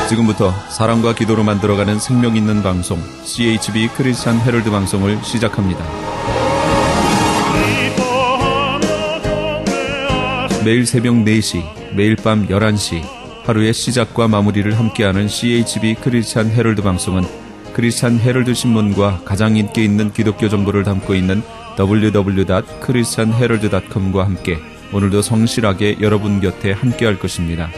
지금부터 사랑과 기도로 만들어가는 생명 있는 방송 CHB 크리스찬 헤럴드 방송을 시작합니다. 매일 새벽 4시, 매일 밤 11시 하루의 시작과 마무리를 함께하는 CHB 크리스찬 헤럴드 방송은 크리스찬 헤럴드 신문과 가장 인기 있는 기독교 정보를 담고 있는 www.christianherald.com과 함께 오늘도 성실하게 여러분 곁에 함께할 것입니다.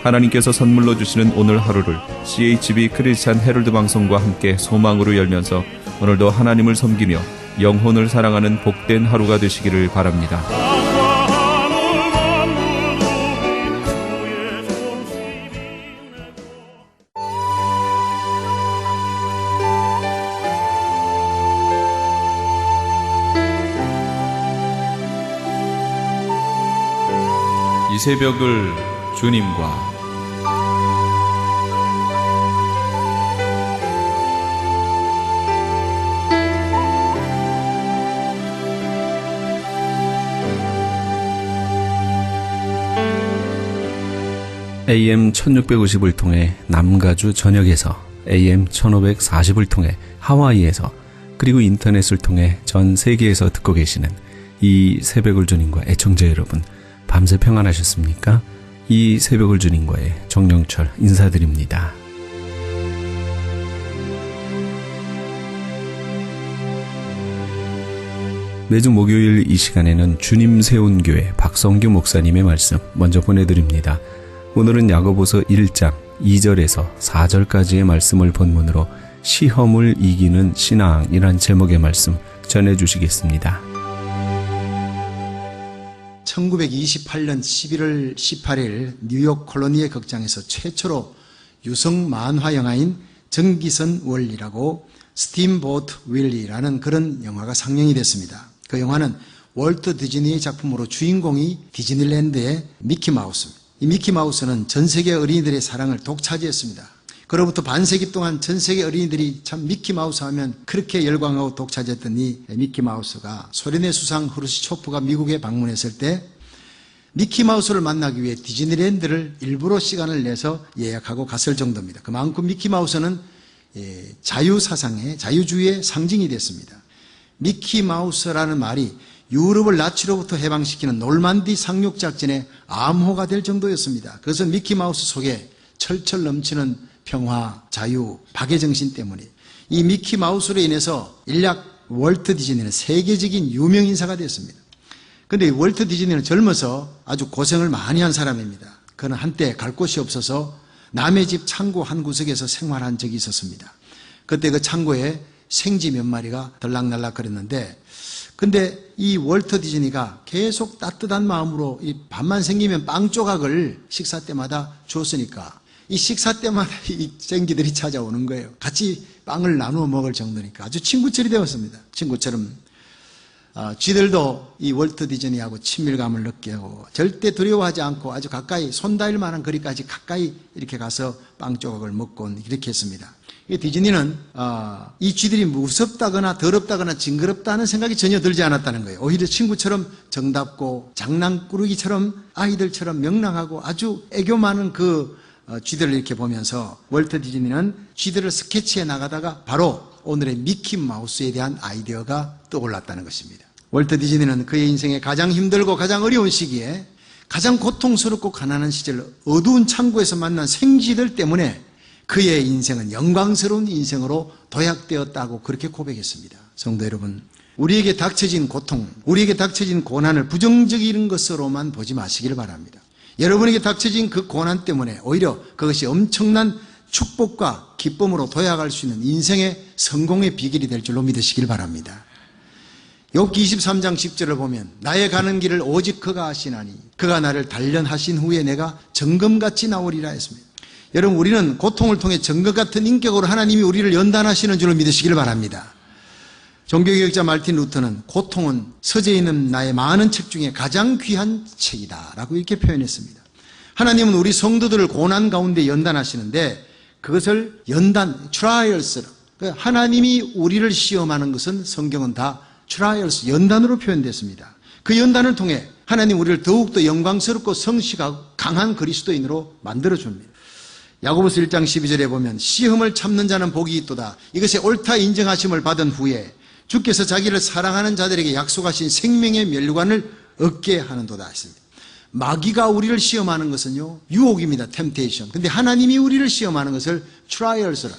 하나님께서 선물로 주시는 오늘 하루를 CHB 크리스찬 헤럴드 방송과 함께 소망으로 열면서 오늘도 하나님을 섬기며 영혼을 사랑하는 복된 하루가 되시기를 바랍니다. 이 새벽을 주님과 AM 1650을 통해 남가주 전역에서 AM 1540을 통해 하와이에서 그리고 인터넷을 통해 전 세계에서 듣고 계시는 이 새벽을 주님과 애청자 여러분, 밤새 평안하셨습니까? 이 새벽을 주님과의 정영철 인사드립니다. 매주 목요일 이 시간에는 주님 세운 교회 박성규 목사님의 말씀 먼저 보내드립니다. 오늘은 야고보서 1장 2절에서 4절까지의 말씀을 본문으로 시험을 이기는 신앙이란 제목의 말씀 전해주시겠습니다. 1928년 11월 18일 뉴욕 콜로니의 극장에서 최초로 유성 만화 영화인 전기선 원리라고 스팀보트 윌리라는 그런 영화가 상영이 됐습니다. 그 영화는 월트 디즈니의 작품으로 주인공이 디즈니랜드의 미키마우스입니다. 이 미키마우스는 전 세계 어린이들의 사랑을 독차지했습니다. 그로부터 반세기 동안 전 세계 어린이들이 참 미키마우스 하면 그렇게 열광하고 독차지했던 이 미키마우스가 소련의 수상 후르시초프가 미국에 방문했을 때 미키마우스를 만나기 위해 디즈니랜드를 일부러 시간을 내서 예약하고 갔을 정도입니다. 그만큼 미키마우스는 자유사상의 자유주의의 상징이 됐습니다. 미키마우스라는 말이 유럽을 나치로부터 해방시키는 놀만디 상륙작전의 암호가 될 정도였습니다. 그것은 미키마우스 속에 철철 넘치는 평화, 자유, 박애정신 때문에 이 미키마우스로 인해서 일약 월트 디즈니는 세계적인 유명인사가 됐습니다. 그런데 월트 디즈니는 젊어서 아주 고생을 많이 한 사람입니다. 그는 한때 갈 곳이 없어서 남의 집 창고 한 구석에서 생활한 적이 있었습니다. 그때 그 창고에 생쥐 몇 마리가 들락날락 거렸는데 근데 이 월트 디즈니가 계속 따뜻한 마음으로 이 밥만 생기면 빵 조각을 식사 때마다 줬으니까 이 식사 때마다 이 생쥐들이 찾아오는 거예요. 같이 빵을 나누어 먹을 정도니까 아주 친구처럼 되었습니다. 친구처럼 쥐들도 이 월트 디즈니하고 친밀감을 느끼게 하고 절대 두려워하지 않고 아주 가까이 손 닿을 만한 거리까지 가까이 이렇게 가서 빵 조각을 먹고 이렇게 했습니다. 디즈니는 이 쥐들이 무섭다거나 더럽다거나 징그럽다는 생각이 전혀 들지 않았다는 거예요. 오히려 친구처럼 정답고 장난꾸러기처럼 아이들처럼 명랑하고 아주 애교 많은 그 쥐들을 이렇게 보면서 월트 디즈니는 쥐들을 스케치해 나가다가 바로 오늘의 미키마우스에 대한 아이디어가 떠올랐다는 것입니다. 월트 디즈니는 그의 인생에 가장 힘들고 가장 어려운 시기에 가장 고통스럽고 가난한 시절 어두운 창고에서 만난 생쥐들 때문에 그의 인생은 영광스러운 인생으로 도약되었다고 그렇게 고백했습니다. 성도 여러분, 우리에게 닥쳐진 고통, 우리에게 닥쳐진 고난을 부정적인 것으로만 보지 마시길 바랍니다. 여러분에게 닥쳐진 그 고난 때문에 오히려 그것이 엄청난 축복과 기쁨으로 도약할 수 있는 인생의 성공의 비결이 될 줄로 믿으시길 바랍니다. 욥기 23장 10절을 보면 나의 가는 길을 오직 그가 아시나니 그가 나를 단련하신 후에 내가 정금같이 나오리라 했습니다. 여러분, 우리는 고통을 통해 정금 같은 인격으로 하나님이 우리를 연단하시는 줄을 믿으시길 바랍니다. 종교개혁자 마르틴 루터는 고통은 서재에 있는 나의 많은 책 중에 가장 귀한 책이다 라고 이렇게 표현했습니다. 하나님은 우리 성도들을 고난 가운데 연단하시는데 그것을 trials, 하나님이 우리를 시험하는 것은 성경은 다 trials, 연단으로 표현됐습니다. 그 연단을 통해 하나님 우리를 더욱더 영광스럽고 성실하고 강한 그리스도인으로 만들어줍니다. 야고보서 1장 12절에 보면 시험을 참는 자는 복이 있도다. 이것에 옳다 인정하심을 받은 후에 주께서 자기를 사랑하는 자들에게 약속하신 생명의 멸류관을 얻게 하는도다 했습니다. 마귀가 우리를 시험하는 것은요, 유혹입니다. temptation. 근데 하나님이 우리를 시험하는 것을 trials라.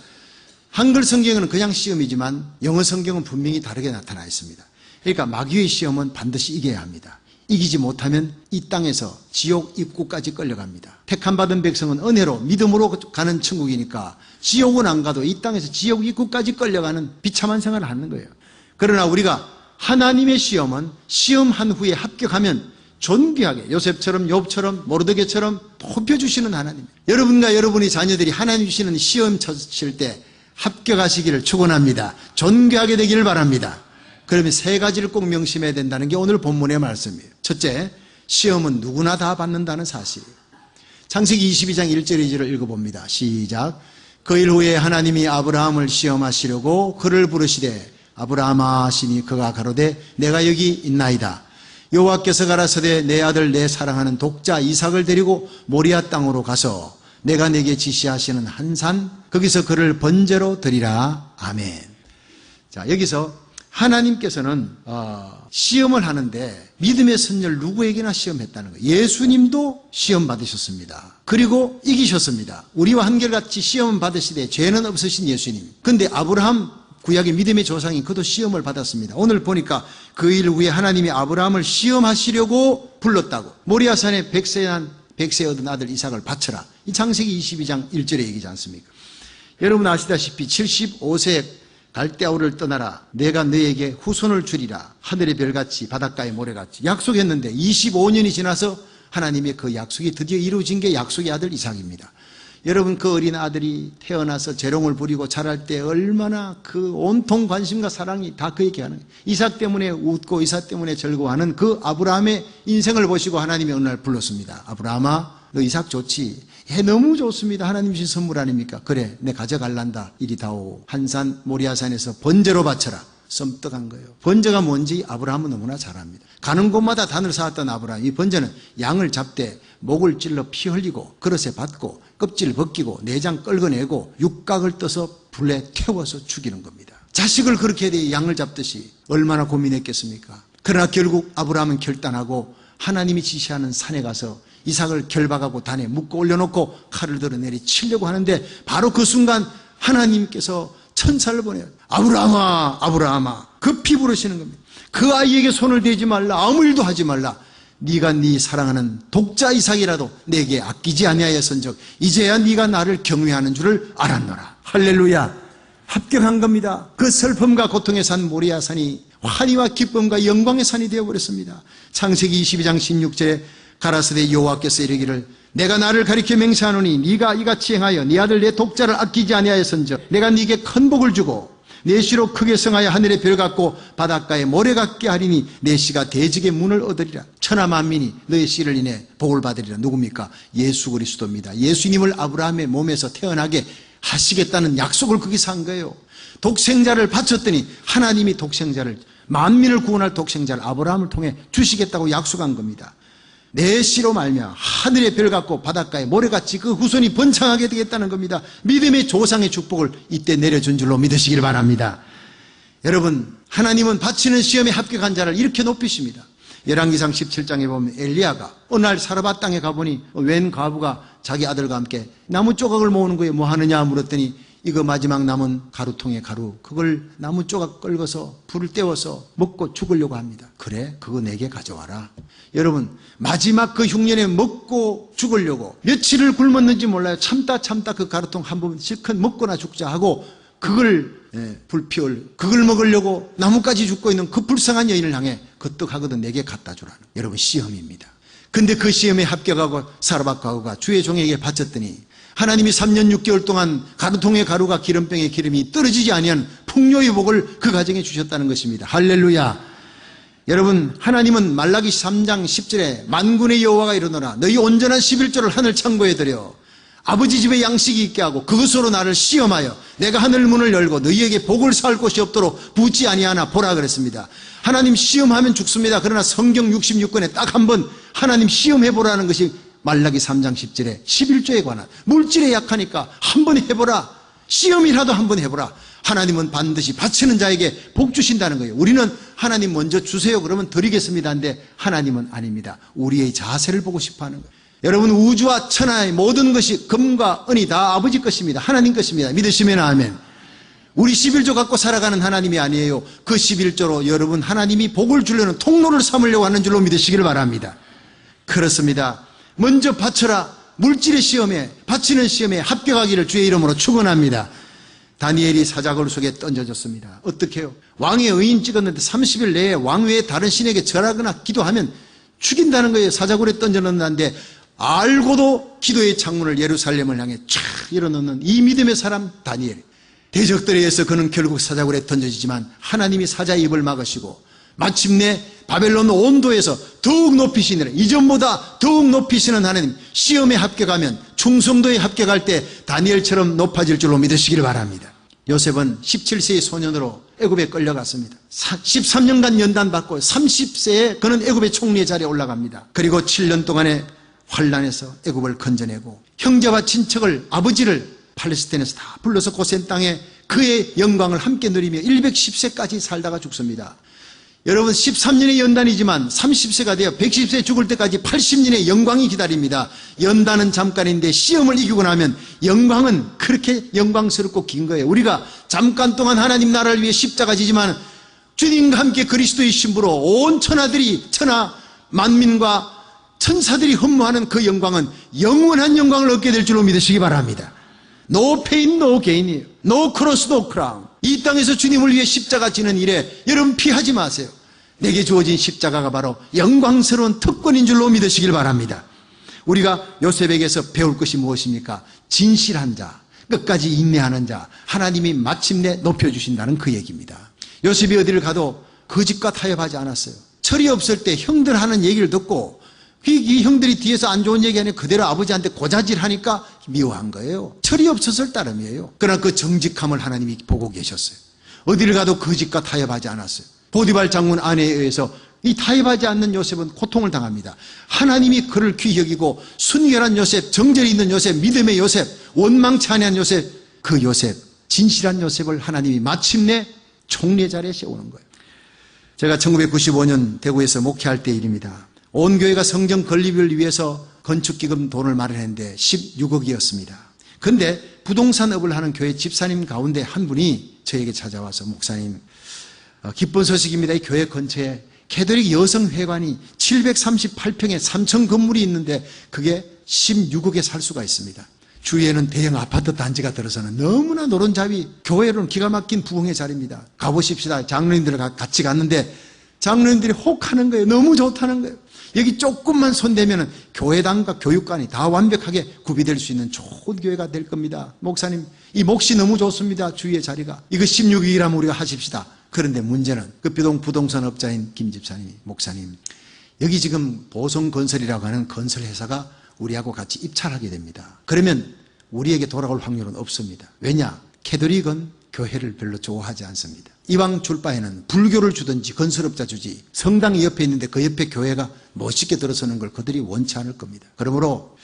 한글 성경은 그냥 시험이지만 영어 성경은 분명히 다르게 나타나 있습니다. 그러니까 마귀의 시험은 반드시 이겨야 합니다. 이기지 못하면 이 땅에서 지옥 입구까지 끌려갑니다. 택함받은 백성은 은혜로 믿음으로 가는 천국이니까 지옥은 안 가도 이 땅에서 지옥 입구까지 끌려가는 비참한 생활을 하는 거예요. 그러나 우리가 하나님의 시험은 시험한 후에 합격하면 존귀하게 요셉처럼 욥처럼 모르드게처럼 높여주시는 하나님. 여러분과 여러분의 자녀들이 하나님 주시는 시험 쳤을 때 합격하시기를 축원합니다. 존귀하게 되기를 바랍니다. 그러면 세 가지를 꼭 명심해야 된다는 게 오늘 본문의 말씀이에요. 첫째, 시험은 누구나 다 받는다는 사실이에요. 창세기 22장 1절 2절을 읽어봅니다. 시작. 그 일 후에 하나님이 아브라함을 시험하시려고 그를 부르시되 아브라함아 하시니 그가 가로되 내가 여기 있나이다. 여호와께서 가라사대 내 아들 내 사랑하는 독자 이삭을 데리고 모리아 땅으로 가서 내가 내게 지시하시는 한 산 거기서 그를 번제로 드리라. 아멘. 자, 여기서 하나님께서는 시험을 하는데 믿음의 선열 누구에게나 시험했다는 거예요. 예수님도 시험 받으셨습니다. 그리고 이기셨습니다. 우리와 한결같이 시험 받으시되 죄는 없으신 예수님. 근데 아브라함 구약의 믿음의 조상이 그도 시험을 받았습니다. 오늘 보니까 그 일 후에 하나님이 아브라함을 시험하시려고 불렀다고. 모리아산에 백세 얻은 아들 이삭을 바쳐라. 이 창세기 22장 1절에 얘기지 않습니까? 여러분 아시다시피 75세 갈대아우를 떠나라. 내가 너에게 후손을 주리라. 하늘의 별같이 바닷가의 모래같이 약속했는데 25년이 지나서 하나님의 그 약속이 드디어 이루어진 게 약속의 아들 이삭입니다. 여러분 그 어린 아들이 태어나서 재롱을 부리고 자랄 때 얼마나 그 온통 관심과 사랑이 다 그에게 하는 거예요. 이삭 때문에 웃고 이삭 때문에 즐거워하는 그 아브라함의 인생을 보시고 하나님이 어느 날 불렀습니다. 아브라함아 너 이삭 좋지? 예, 너무 좋습니다. 하나님 주신 선물 아닙니까? 그래 내 가져갈란다. 이리다오. 한산 모리아산에서 번제로 바쳐라. 썸떡한 거예요. 번제가 뭔지 아브라함은 너무나 잘 압니다. 가는 곳마다 단을 쌓았던 아브라함. 이 번제는 양을 잡되 목을 찔러 피 흘리고 그릇에 받고 껍질 벗기고 내장 끌어내고 육각을 떠서 불에 태워서 죽이는 겁니다. 자식을 그렇게 해야 돼. 양을 잡듯이 얼마나 고민했겠습니까? 그러나 결국 아브라함은 결단하고 하나님이 지시하는 산에 가서 이삭을 결박하고 단에 묶어 올려놓고 칼을 들어 내리 치려고 하는데 바로 그 순간 하나님께서 천사를 보내요. 아브라함아 아브라함아 급히 부르시는 겁니다. 그 아이에게 손을 대지 말라. 아무 일도 하지 말라. 네가 네 사랑하는 독자 이삭이라도 내게 아끼지 아니하였은즉 이제야 네가 나를 경외하는 줄을 알았노라. 할렐루야. 합격한 겁니다. 그 슬픔과 고통의 산 모리아산이 환희와 기쁨과 영광의 산이 되어버렸습니다. 창세기 22장 16절에 가라사대 여호와께서 이르기를 내가 나를 가리켜 맹세하노니 네가 이같이 행하여 네 아들 내 독자를 아끼지 아니하였은즉 내가 네게 큰 복을 주고 내 씨로 크게 성하여 하늘의 별 같고 바닷가에 모래 같게 하리니 내 씨가 대적의 문을 얻으리라. 천하 만민이 너의 씨를 인해 복을 받으리라. 누굽니까? 예수 그리스도입니다. 예수님을 아브라함의 몸에서 태어나게 하시겠다는 약속을 거기서 한 거예요. 독생자를 바쳤더니 하나님이 독생자를 만민을 구원할 독생자를 아브라함을 통해 주시겠다고 약속한 겁니다. 내 씨로 말미암아 하늘의 별 같고 바닷가에 모래같이 그 후손이 번창하게 되겠다는 겁니다. 믿음의 조상의 축복을 이때 내려준 줄로 믿으시길 바랍니다. 여러분 하나님은 바치는 시험에 합격한 자를 이렇게 높이십니다. 열왕기상 17장에 보면 엘리야가 어느 날 사르밧 땅에 가보니 웬 과부가 자기 아들과 함께 나무 조각을 모으는 거예요. 뭐 하느냐 물었더니 이거 마지막 남은 가루통의 가루 그걸 나무 조각 끌고서 불을 떼워서 먹고 죽으려고 합니다. 그래 그거 내게 가져와라. 여러분 마지막 그 흉년에 먹고 죽으려고 며칠을 굶었는지 몰라요. 참다 그 가루통 한 번 실컷 먹거나 죽자 하고 그걸 불 피울 그걸 먹으려고 나무까지 죽고 있는 그 불쌍한 여인을 향해 그 떡 하거든 내게 갖다 주라는 여러분 시험입니다. 근데 그 시험에 합격하고 사르밧 과부가 주의 종에게 바쳤더니 하나님이 3년 6개월 동안 가루통의 가루가 기름병의 기름이 떨어지지 아니한 풍요의 복을 그 가정에 주셨다는 것입니다. 할렐루야. 여러분 하나님은 말라기 3장 10절에 만군의 여호와가 이르노라 너희 온전한 11조를 하늘 창고에 들여 아버지 집에 양식이 있게 하고 그것으로 나를 시험하여 내가 하늘 문을 열고 너희에게 복을 쌓을 곳이 없도록 붓지 아니하나 보라 그랬습니다. 하나님 시험하면 죽습니다. 그러나 성경 66권에 딱 한 번 하나님 시험해보라는 것이 말라기 3장 10절에 11조에 관한 물질에 약하니까 한번 해보라. 시험이라도 한번 해보라. 하나님은 반드시 바치는 자에게 복 주신다는 거예요. 우리는 하나님 먼저 주세요 그러면 드리겠습니다 한데 하나님은 아닙니다. 우리의 자세를 보고 싶어 하는 거예요. 여러분, 우주와 천하의 모든 것이 금과 은이 다 아버지 것입니다. 하나님 것입니다. 믿으시면 아멘. 우리 11조 갖고 살아가는 하나님이 아니에요. 그 11조로 여러분 하나님이 복을 주려는 통로를 삼으려고 하는 줄로 믿으시기를 바랍니다. 그렇습니다. 먼저 바쳐라. 물질의 시험에, 바치는 시험에 합격하기를 주의 이름으로 축원합니다. 다니엘이 사자굴 속에 던져졌습니다. 어떻게 해요? 왕의 의인 찍었는데 30일 내에 왕 외에 다른 신에게 절하거나 기도하면 죽인다는 거예요. 사자굴에 던져넣는다는데 알고도 기도의 창문을 예루살렘을 향해 쫙 열어놓는 이 믿음의 사람 다니엘. 대적들에 의해서 그는 결국 사자굴에 던져지지만 하나님이 사자의 입을 막으시고 마침내 바벨론 온도에서 더욱 높이시는, 이전보다 더욱 높이시는 하나님, 시험에 합격하면, 충성도에 합격할 때 다니엘처럼 높아질 줄로 믿으시기를 바랍니다. 요셉은 17세의 소년으로 애굽에 끌려갔습니다. 13년간 연단받고 30세에 그는 애굽의 총리의 자리에 올라갑니다. 그리고 7년 동안의 환란에서 애굽을 건져내고 형제와 친척을, 아버지를 팔레스타인에서 다 불러서 고센 땅에 그의 영광을 함께 누리며 110세까지 살다가 죽습니다. 여러분, 13년의 연단이지만 30세가 되어 110세 죽을 때까지 80년의 영광이 기다립니다. 연단은 잠깐인데 시험을 이기고 나면 영광은 그렇게 영광스럽고 긴 거예요. 우리가 잠깐 동안 하나님 나라를 위해 십자가 지지만 주님과 함께 그리스도의 신부로 온 천하들이, 천하 만민과 천사들이 흠모하는 그 영광은 영원한 영광을 얻게 될 줄로 믿으시기 바랍니다. No pain, no gain이에요. No cross, no crown. 이 땅에서 주님을 위해 십자가 지는 일에 여러분 피하지 마세요. 내게 주어진 십자가가 바로 영광스러운 특권인 줄로 믿으시길 바랍니다. 우리가 요셉에게서 배울 것이 무엇입니까? 진실한 자, 끝까지 인내하는 자, 하나님이 마침내 높여주신다는 그 얘기입니다. 요셉이 어디를 가도 거짓과 타협하지 않았어요. 철이 없을 때 형들 하는 얘기를 듣고 이 형들이 뒤에서 안 좋은 얘기 하니 그대로 아버지한테 고자질하니까 미워한 거예요. 철이 없었을 따름이에요. 그러나 그 정직함을 하나님이 보고 계셨어요. 어디를 가도 거짓과 타협하지 않았어요. 보디발 장군 아내에 의해서 이 타협하지 않는 요셉은 고통을 당합니다. 하나님이 그를 귀히 여기고 순결한 요셉, 정절이 있는 요셉, 믿음의 요셉, 원망치 아니한 요셉, 그 요셉, 진실한 요셉을 하나님이 마침내 총리의 자리에 세우는 거예요. 제가 1995년 대구에서 목회할 때 일입니다. 온 교회가 성전 건립을 위해서 건축기금 돈을 마련했는데 16억이었습니다. 그런데 부동산업을 하는 교회 집사님 가운데 한 분이 저에게 찾아와서 목사님, 기쁜 소식입니다. 이 교회 근처에 캐톨릭 여성회관이 738평에 3층 건물이 있는데 그게 16억에 살 수가 있습니다. 주위에는 대형 아파트 단지가 들어서는 너무나 노른자위, 교회로는 기가 막힌 부흥의 자리입니다. 가보십시다. 장로님들 같이 갔는데 장로님들이 혹하는 거예요. 너무 좋다는 거예요. 여기 조금만 손대면 교회당과 교육관이 다 완벽하게 구비될 수 있는 좋은 교회가 될 겁니다. 목사님, 이 몫이 너무 좋습니다. 주위의 자리가. 이거 16억이라면 우리가 하십시다. 그런데 문제는 그 부동산 업자인 김 집사님, 목사님, 여기 지금 보성건설이라고 하는 건설회사가 우리하고 같이 입찰하게 됩니다. 그러면 우리에게 돌아올 확률은 없습니다. 왜냐? 캐톨릭은 교회를 별로 좋아하지 않습니다. 이왕 줄 바에는 불교를 주든지 건설업자 주지, 성당이 옆에 있는데 그 옆에 교회가 멋있게 들어서는 걸 그들이 원치 않을 겁니다. 그러므로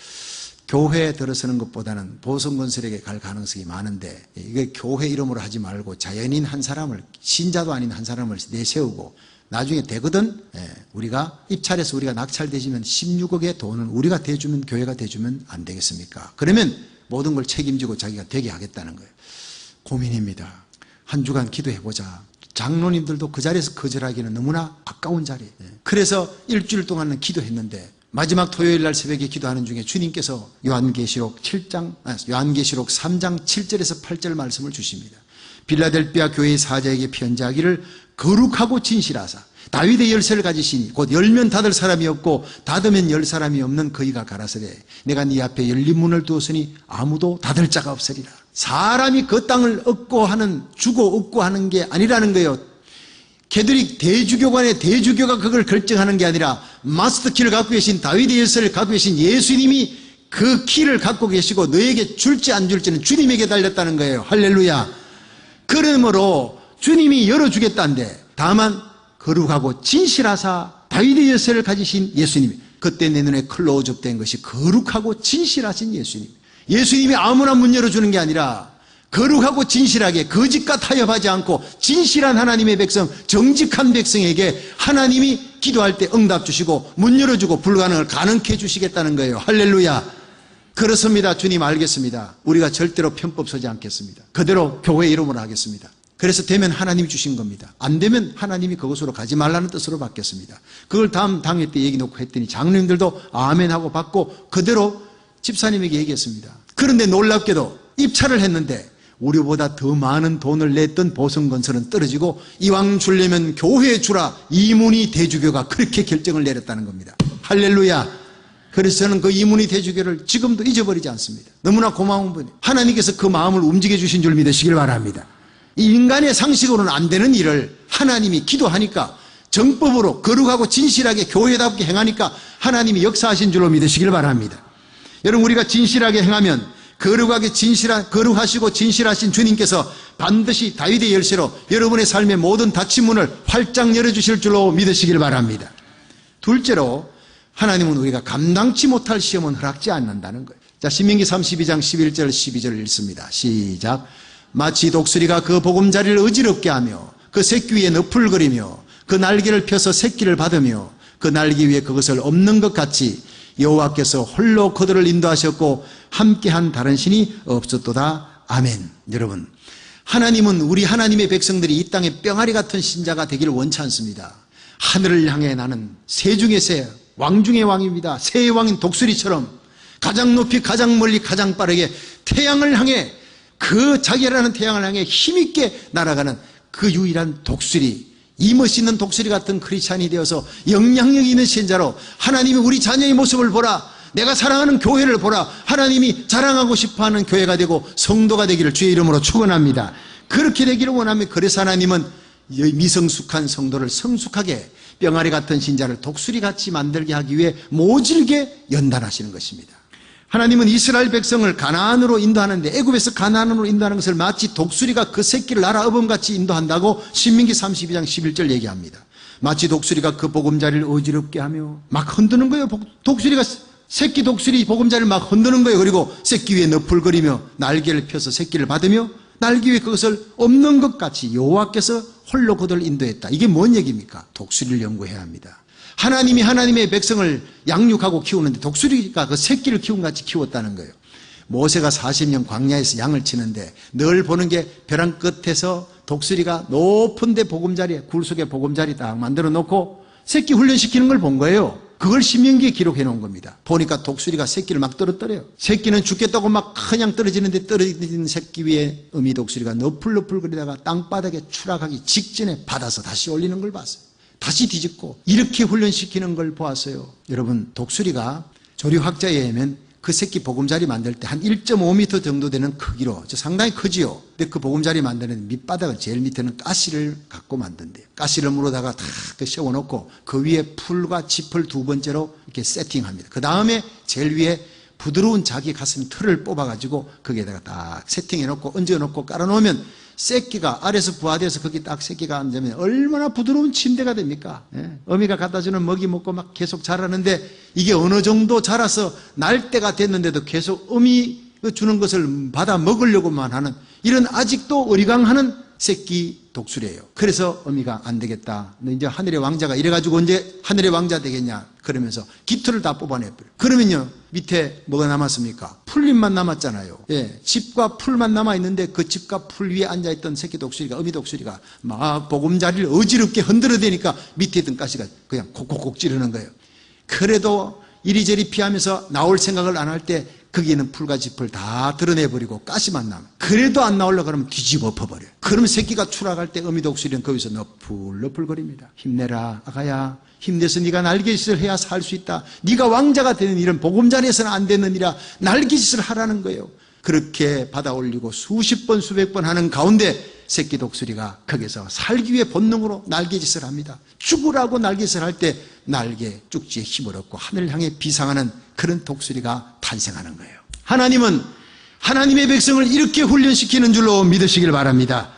교회에 들어서는 것보다는 보성건설에게 갈 가능성이 많은데, 이게 교회 이름으로 하지 말고 자연인 한 사람을, 신자도 아닌 한 사람을 내세우고 나중에 되거든, 우리가 입찰해서 우리가 낙찰되시면 16억의 돈은 우리가 대주면, 교회가 대주면 안 되겠습니까? 그러면 모든 걸 책임지고 자기가 되게 하겠다는 거예요. 고민입니다. 한 주간 기도해보자. 장로님들도 그 자리에서 거절하기는 너무나 아까운 자리. 그래서 일주일 동안은 기도했는데 마지막 토요일 날 새벽에 기도하는 중에 주님께서 요한계시록 3장 7절에서 8절 말씀을 주십니다. 빌라델비아 교회의 사자에게 편지하기를 거룩하고 진실하사 다윗의 열쇠를 가지시니 곧 열면 닫을 사람이 없고 닫으면 열 사람이 없는 그이가 가라사대 내가 네 앞에 열린 문을 두었으니 아무도 닫을 자가 없으리라. 사람이 그 땅을 주고 얻고 하는 게 아니라는 거예요. 캐톨릭 대주교관의 대주교가 그걸 결정하는 게 아니라 마스터 키를 갖고 계신, 다윗의 열쇠를 갖고 계신 예수님이 그 키를 갖고 계시고 너에게 줄지 안 줄지는 주님에게 달렸다는 거예요. 할렐루야. 그러므로 주님이 열어주겠다는데, 다만 거룩하고 진실하사 다윗의 열쇠를 가지신 예수님이, 그때 내 눈에 클로 어접된 것이 거룩하고 진실하신 예수님. 예수님이 아무나 문 열어주는 게 아니라 거룩하고 진실하게 거짓과 타협하지 않고 진실한 하나님의 백성, 정직한 백성에게 하나님이 기도할 때 응답 주시고 문 열어주고 불가능을 가능케 해주시겠다는 거예요. 할렐루야. 그렇습니다. 주님 알겠습니다. 우리가 절대로 편법 서지 않겠습니다. 그대로 교회 이름으로 하겠습니다. 그래서 되면 하나님이 주신 겁니다. 안 되면 하나님이 그것으로 가지 말라는 뜻으로 받겠습니다. 그걸 다음 당회 때 얘기 놓고 했더니 장로님들도 아멘 하고 받고 그대로 집사님에게 얘기했습니다. 그런데 놀랍게도 입찰을 했는데 우리보다 더 많은 돈을 냈던 보성건설은 떨어지고 이왕 주려면 교회에 주라, 이문희 대주교가 그렇게 결정을 내렸다는 겁니다. 할렐루야. 그래서 저는 그 이문희 대주교를 지금도 잊어버리지 않습니다. 너무나 고마운 분이에요. 하나님께서 그 마음을 움직여 주신 줄 믿으시길 바랍니다. 이 인간의 상식으로는 안 되는 일을 하나님이 기도하니까 정법으로 거룩하고 진실하게 교회답게 행하니까 하나님이 역사하신 줄로 믿으시길 바랍니다. 여러분, 우리가 진실하게 행하면 거룩하시고 진실하신 주님께서 반드시 다윗의 열쇠로 여러분의 삶의 모든 닫힌 문을 활짝 열어주실 줄로 믿으시길 바랍니다. 둘째로, 하나님은 우리가 감당치 못할 시험은 허락지 않는다는 거예요. 자, 신명기 32장 11절 12절을 읽습니다. 시작. 마치 독수리가 그 보금자리를 어지럽게 하며 그 새끼 위에 너풀거리며 그 날개를 펴서 새끼를 받으며 그 날개 위에 그것을 엎는 것 같이 여호와께서 홀로 그들을 인도하셨고 함께한 다른 신이 없었도다. 아멘. 여러분, 하나님은 우리 하나님의 백성들이 이 땅에 뿅아리 같은 신자가 되기를 원치 않습니다. 하늘을 향해 나는 새 중의 새, 왕 중의 왕입니다. 새의 왕인 독수리처럼 가장 높이, 가장 멀리, 가장 빠르게 태양을 향해, 그 자기라는 태양을 향해 힘있게 날아가는 그 유일한 독수리, 이 멋있는 독수리 같은 크리스찬이 되어서 영향력 있는 신자로 하나님이 우리 자녀의 모습을 보라, 내가 사랑하는 교회를 보라, 하나님이 자랑하고 싶어하는 교회가 되고 성도가 되기를 주의 이름으로 축원합니다. 그렇게 되기를 원하며, 그래서 하나님은 미성숙한 성도를 성숙하게, 뿅아리 같은 신자를 독수리같이 만들게 하기 위해 모질게 연단하시는 것입니다. 하나님은 이스라엘 백성을 가나안으로 인도하는데, 애굽에서 가나안으로 인도하는 것을 마치 독수리가 그 새끼를 날아 업음같이 인도한다고 신명기 32장 11절 얘기합니다. 마치 독수리가 그 보금자리를 어지럽게 하며 막 흔드는 거예요. 독수리가, 새끼 독수리 보금자리를 막 흔드는 거예요. 그리고 새끼 위에 너풀거리며 날개를 펴서 새끼를 받으며 날개 위에 그것을 엎는 것 같이 여호와께서 홀로 그들을 인도했다. 이게 뭔 얘기입니까? 독수리를 연구해야 합니다. 하나님이 하나님의 백성을 양육하고 키우는데 독수리가 그 새끼를 키운 같이 키웠다는 거예요. 모세가 40년 광야에서 양을 치는데 늘 보는 게 벼랑 끝에서 독수리가 높은 데 보금자리에, 굴 속에 보금자리 딱 만들어 놓고 새끼 훈련시키는 걸 본 거예요. 그걸 신명기에 기록해 놓은 겁니다. 보니까 독수리가 새끼를 막 떨어뜨려요. 새끼는 죽겠다고 막 그냥 떨어지는데 떨어지는 새끼 위에 어미 독수리가 너풀너풀거리다가 땅바닥에 추락하기 직전에 받아서 다시 올리는 걸 봤어요. 다시 뒤집고 이렇게 훈련시키는 걸 보았어요. 여러분, 독수리가 조류학자에 의하면 그 새끼 보금자리 만들 때 한 1.5m 정도 되는 크기로, 상당히 크지요. 근데 그 보금자리 만드는 밑바닥은 제일 밑에는 가시를 갖고 만든대요. 가시를 물어다가 다 세워놓고 그 위에 풀과 짚을 두 번째로 이렇게 세팅합니다. 그 다음에 제일 위에 부드러운 자기 가슴 털을 뽑아가지고 거기에다가 딱 세팅해놓고 얹어놓고 깔아놓으면 새끼가 아래서 부화돼서 거기 딱 새끼가 앉으면 얼마나 부드러운 침대가 됩니까? 어미가 갖다주는 먹이 먹고 막 계속 자라는데, 이게 어느 정도 자라서 날 때가 됐는데도 계속 어미 주는 것을 받아 먹으려고만 하는, 이런 아직도 어리광하는 새끼 독수리예요. 그래서 어미가 안 되겠다, 너 이제 하늘의 왕자가 이래가지고 언제 하늘의 왕자 되겠냐 그러면서 깃털을 다 뽑아내버려. 그러면요, 밑에 뭐가 남았습니까? 풀잎만 남았잖아요. 짚과 풀만 남아있는데 그 짚과 풀 위에 앉아있던 새끼 독수리가, 어미 독수리가 막 보금자리를 어지럽게 흔들어대니까 밑에 있던 가시가 그냥 콕콕콕 찌르는 거예요. 그래도 이리저리 피하면서 나올 생각을 안 할 때 거기에는 풀과 짚을 다 드러내버리고 가시만 남아. 그래도 안 나오려고 그러면 뒤집어 엎어버려요. 그러면 새끼가 추락할 때 어미 독수리는 거기서 너풀너풀거립니다. 힘내라 아가야, 힘내서 네가 날개짓을 해야 살 수 있다. 네가 왕자가 되는 일은 보금자리에서는 안 되는 일이라 날개짓을 하라는 거예요. 그렇게 받아 올리고 수십 번 수백 번 하는 가운데 새끼 독수리가 거기서 살기 위해 본능으로 날개짓을 합니다. 죽으라고 날개짓을 할 때 날개 쭉지에 힘을 얻고 하늘을 향해 비상하는 그런 독수리가 탄생하는 거예요. 하나님은 하나님의 백성을 이렇게 훈련시키는 줄로 믿으시길 바랍니다.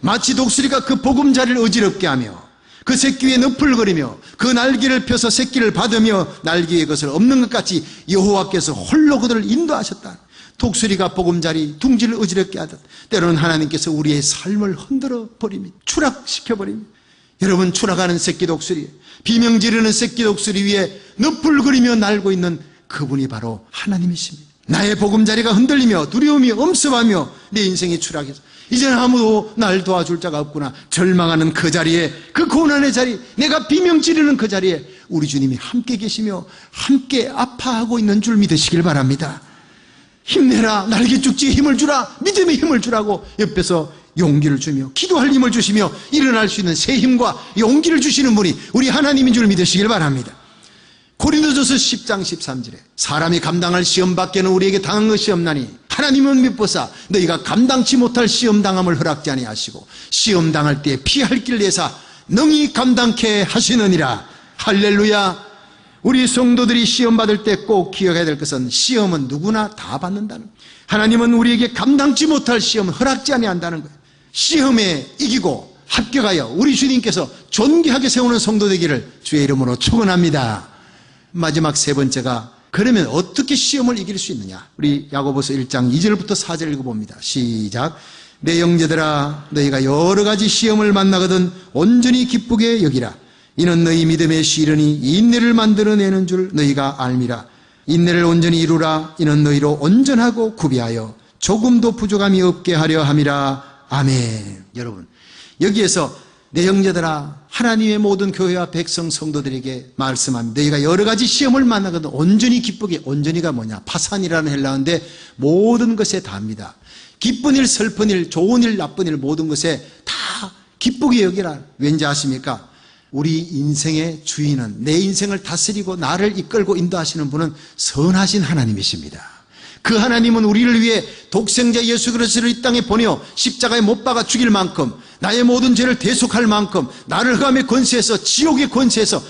마치 독수리가 그 보금자리를 어지럽게 하며 그 새끼 위에 너풀거리며 그 날개를 펴서 새끼를 받으며 날개 위에 것을 없는 것 같이 여호와께서 홀로 그들을 인도하셨다. 독수리가 보금자리 둥지를 어지럽게 하듯 때로는 하나님께서 우리의 삶을 흔들어 버립니다. 추락시켜 버립니다. 여러분, 추락하는 새끼 독수리, 비명 지르는 새끼 독수리 위에 너풀거리며 날고 있는 그분이 바로 하나님이십니다. 나의 보금자리가 흔들리며 두려움이 엄습하며 내 인생이 추락해서 이제는 아무도 날 도와줄 자가 없구나 절망하는 그 자리에, 그 고난의 자리, 내가 비명 지르는 그 자리에 우리 주님이 함께 계시며 함께 아파하고 있는 줄 믿으시길 바랍니다. 힘내라, 날개죽지에 힘을 주라, 믿음의 힘을 주라고 옆에서 용기를 주며 기도할 힘을 주시며 일어날 수 있는 새 힘과 용기를 주시는 분이 우리 하나님인 줄 믿으시길 바랍니다. 고린도전서 10장 13절에 사람이 감당할 시험 밖에는 우리에게 당한 것이 없나니 하나님은 미쁘사 너희가 감당치 못할 시험 당함을 허락지 아니하시고 시험 당할 때에 피할 길 내사 능히 감당케 하시느니라. 할렐루야. 우리 성도들이 시험 받을 때 꼭 기억해야 될 것은 시험은 누구나 다 받는다는 거예요. 하나님은 우리에게 감당치 못할 시험을 허락지 아니한다는 거예요. 시험에 이기고 합격하여 우리 주님께서 존귀하게 세우는 성도 되기를 주의 이름으로 축원합니다. 마지막 세 번째가, 그러면 어떻게 시험을 이길 수 있느냐? 우리 야고보서 1장 2절부터 4절 읽어봅니다. 시작. 내 형제들아, 너희가 여러 가지 시험을 만나거든 온전히 기쁘게 여기라. 이는 너희 믿음의 시련이 인내를 만들어내는 줄 너희가 알미라. 인내를 온전히 이루라. 이는 너희로 온전하고 구비하여 조금도 부족함이 없게 하려 함이라. 아멘. 여러분, 여기에서 내 형제들아, 하나님의 모든 교회와 백성 성도들에게 말씀합니다. 너희가 여러 가지 시험을 만나거든 온전히 기쁘게, 온전히가 뭐냐? 파산이라는 헬라어인데 모든 것에 다합니다. 기쁜 일, 슬픈 일, 좋은 일, 나쁜 일 모든 것에 다 기쁘게 여기라. 왠지 아십니까? 우리 인생의 주인은, 내 인생을 다스리고 나를 이끌고 인도하시는 분은 선하신 하나님이십니다. 그 하나님은 우리를 위해 독생자 예수 그리스도를 이 땅에 보내어 십자가에 못 박아 죽일 만큼, 나의 모든 죄를 대속할 만큼, 나를 흑암의 권세에서, 지옥의 권세에서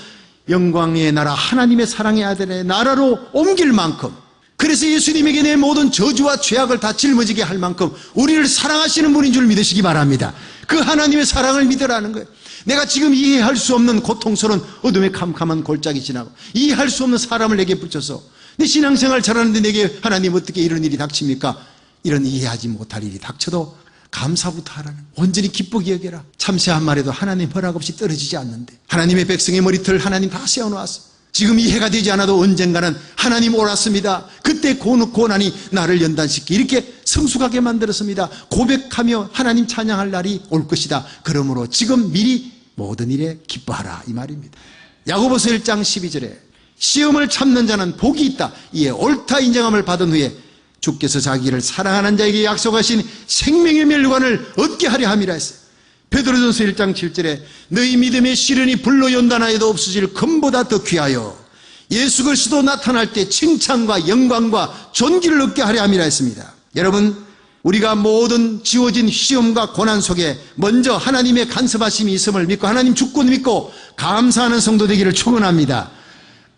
영광의 나라, 하나님의 사랑의 아들의 나라로 옮길 만큼, 그래서 예수님에게 내 모든 저주와 죄악을 다 짊어지게 할 만큼 우리를 사랑하시는 분인 줄 믿으시기 바랍니다. 그 하나님의 사랑을 믿으라는 거예요. 내가 지금 이해할 수 없는 고통스러운 어둠의 캄캄한 골짜기 지나고 이해할 수 없는 사람을 내게 붙여서 내 신앙생활 잘하는데 내게 하나님 어떻게 이런 일이 닥칩니까? 이런 이해하지 못할 일이 닥쳐도 감사부터 하라는, 온전히 기쁘게 여겨라. 참새 한 마리도 하나님 허락 없이 떨어지지 않는데 하나님의 백성의 머리털 하나님 다 세워놓았어. 지금 이해가 되지 않아도 언젠가는 하나님 옳았습니다. 그때 고난이 나를 연단시키 이렇게 성숙하게 만들었습니다. 고백하며 하나님 찬양할 날이 올 것이다. 그러므로 지금 미리 모든 일에 기뻐하라, 이 말입니다. 야고보서 1장 12절에 시험을 참는 자는 복이 있다. 이에 옳다 인정함을 받은 후에 주께서 자기를 사랑하는 자에게 약속하신 생명의 멸관을 얻게 하려 함이라 했어요. 베드로전서 1장 7절에 너희 믿음의 시련이 불로 연단하여도 없어질 금보다 더 귀하여 예수 그리스도 나타날 때 칭찬과 영광과 존귀를 얻게 하려 함이라 했습니다. 여러분, 우리가 모든 지워진 시험과 고난 속에 먼저 하나님의 간섭하심이 있음을 믿고 하나님 주권 믿고 감사하는 성도 되기를 축원합니다.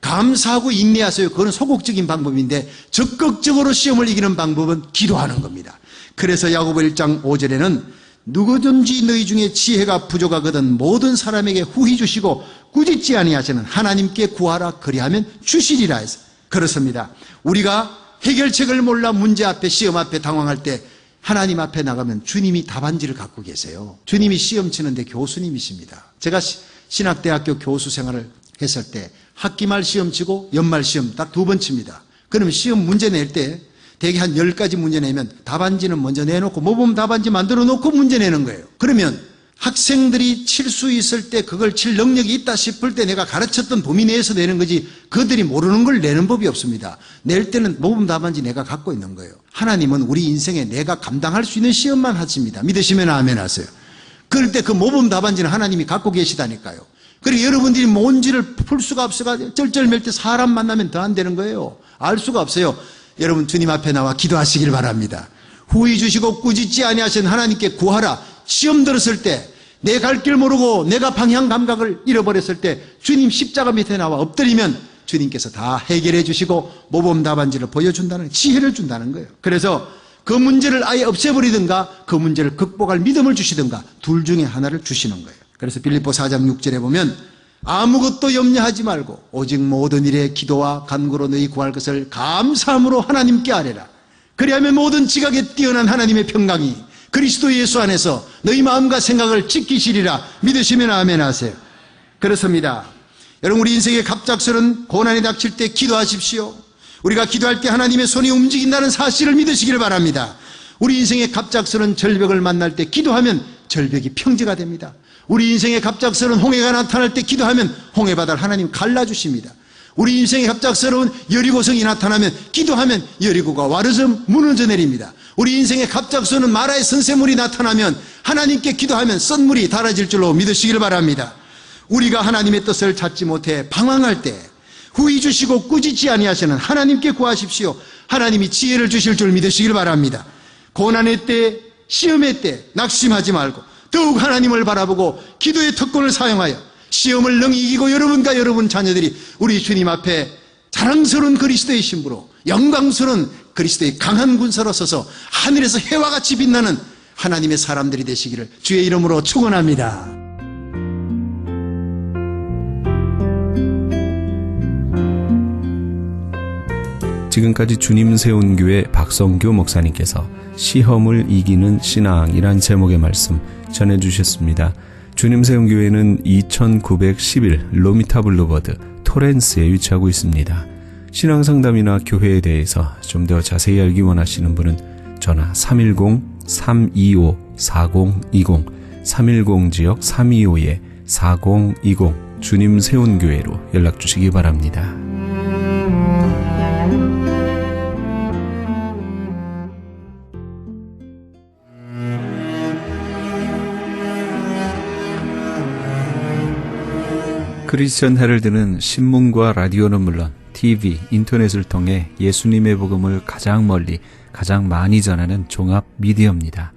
감사하고 인내하세요. 그건 소극적인 방법인데 적극적으로 시험을 이기는 방법은 기도하는 겁니다. 그래서 야고보 1장 5절에는 누구든지 너희 중에 지혜가 부족하거든 모든 사람에게 후히 주시고 꾸짖지 아니하시는 하나님께 구하라. 그리하면 주시리라 해서 그렇습니다. 우리가 해결책을 몰라 문제 앞에, 시험 앞에 당황할 때 하나님 앞에 나가면 주님이 답안지를 갖고 계세요. 주님이 시험 치는데 교수님이십니다. 제가 신학대학교 교수 생활을 했을 때 학기 말 시험 치고 연말 시험 딱 2번 칩니다. 그러면 시험 문제 낼 때 대개 한 10가지 문제 내면 답안지는 먼저 내놓고 모범 답안지 만들어 놓고 문제 내는 거예요. 그러면 학생들이 칠 수 있을 때, 그걸 칠 능력이 있다 싶을 때 내가 가르쳤던 범위 내에서 내는 거지 그들이 모르는 걸 내는 법이 없습니다. 낼 때는 모범 답안지 내가 갖고 있는 거예요. 하나님은 우리 인생에 내가 감당할 수 있는 시험만 하십니다. 믿으시면 아멘 하세요. 그럴 때 그 모범 답안지는 하나님이 갖고 계시다니까요. 그리고 여러분들이 뭔지를 풀 수가 없어가지고 쩔쩔맬 때 사람 만나면 더 안 되는 거예요. 알 수가 없어요. 여러분, 주님 앞에 나와 기도하시길 바랍니다. 후히 주시고 꾸짖지 아니하신 하나님께 구하라. 시험 들었을 때, 내 갈 길 모르고 내가 방향 감각을 잃어버렸을 때 주님 십자가 밑에 나와 엎드리면 주님께서 다 해결해 주시고 모범 답안지를 보여준다는, 지혜를 준다는 거예요. 그래서 그 문제를 아예 없애버리든가 그 문제를 극복할 믿음을 주시든가 둘 중에 하나를 주시는 거예요. 그래서 빌립보 4장 6절에 보면 아무것도 염려하지 말고 오직 모든 일에 기도와 간구로 너희 구할 것을 감사함으로 하나님께 아뢰라. 그리하면 모든 지각에 뛰어난 하나님의 평강이 그리스도 예수 안에서 너희 마음과 생각을 지키시리라. 믿으시면 아멘 하세요. 그렇습니다. 여러분, 우리 인생의 갑작스러운 고난이 닥칠 때 기도하십시오. 우리가 기도할 때 하나님의 손이 움직인다는 사실을 믿으시기를 바랍니다. 우리 인생의 갑작스러운 절벽을 만날 때 기도하면 절벽이 평지가 됩니다. 우리 인생의 갑작스러운 홍해가 나타날 때 기도하면 홍해바다를 하나님 갈라주십니다. 우리 인생의 갑작스러운 여리고성이 나타나면 기도하면 여리고가 와르르 무너져 내립니다. 우리 인생의 갑작스러운 마라의 선새물이 나타나면 하나님께 기도하면 썬물이 달아질 줄로 믿으시기를 바랍니다. 우리가 하나님의 뜻을 찾지 못해 방황할 때 후히 주시고 꾸짖지 아니하시는 하나님께 구하십시오. 하나님이 지혜를 주실 줄 믿으시길 바랍니다. 고난의 때, 시험의 때 낙심하지 말고 더욱 하나님을 바라보고 기도의 특권을 사용하여 시험을 능히 이기고 여러분과 여러분 자녀들이 우리 주님 앞에 자랑스러운 그리스도의 신부로 영광스러운 그리스도의 강한 군사로 서서 하늘에서 해와 같이 빛나는 하나님의 사람들이 되시기를 주의 이름으로 축원합니다. 지금까지 주님 세운 교회 박성교 목사님께서 시험을 이기는 신앙이란 제목의 말씀 전해주셨습니다. 주님 세운 교회는 2911 로미타 블루버드 토렌스에 위치하고 있습니다. 신앙상담이나 교회에 대해서 좀 더 자세히 알기 원하시는 분은 전화 310-325-4020 310지역 325-4020 주님 세운 교회로 연락 주시기 바랍니다. 크리스천 헤럴드는 신문과 라디오는 물론 TV, 인터넷을 통해 예수님의 복음을 가장 멀리, 가장 많이 전하는 종합 미디어입니다.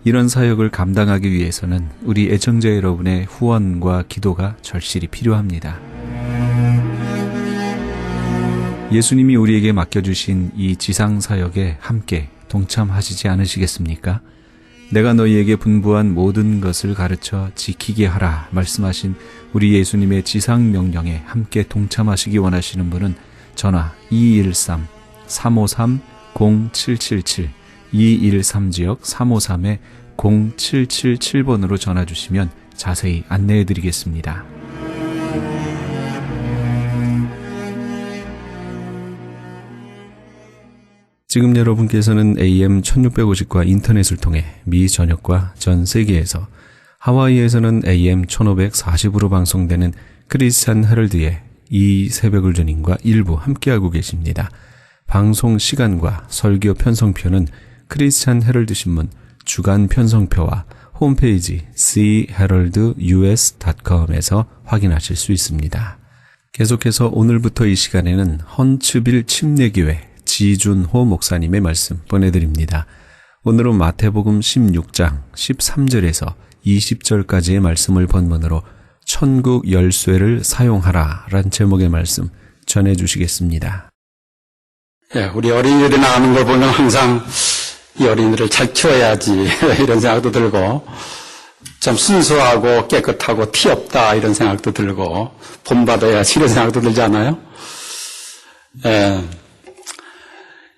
이런 사역을 감당하기 위해서는 우리 애청자 여러분의 후원과 기도가 절실히 필요합니다. 예수님이 우리에게 맡겨주신 이 지상사역에 함께 동참하시지 않으시겠습니까? 내가 너희에게 분부한 모든 것을 가르쳐 지키게 하라 말씀하신 우리 예수님의 지상명령에 함께 동참하시기 원하시는 분은 전화 213-353-0777 213지역 353-0777번으로 전화 주시면 자세히 안내해 드리겠습니다. 지금 여러분께서는 AM 1650과 인터넷을 통해 미 전역과 전 세계에서 하와이에서는 AM 1540으로 방송되는 크리스찬 헤럴드의 이 새벽을 주님과 일부 함께하고 계십니다. 방송 시간과 설교 편성표는 크리스찬 헤럴드 신문 주간 편성표와 홈페이지 theheraldus.com에서 확인하실 수 있습니다. 계속해서 오늘부터 이 시간에는 헌츠빌 침례교회 지준호 목사님의 말씀 보내드립니다. 오늘은 마태복음 16장 13절에서 20절까지의 말씀을 본문으로 천국 열쇠를 사용하라 란 제목의 말씀 전해주시겠습니다. 우리 어린이들이 나오는 걸 보면 항상 이 어린이들을 잘 키워야지 이런 생각도 들고 참 순수하고 깨끗하고 티 없다 이런 생각도 들고 본받아야지 이런 생각도 들지 않아요?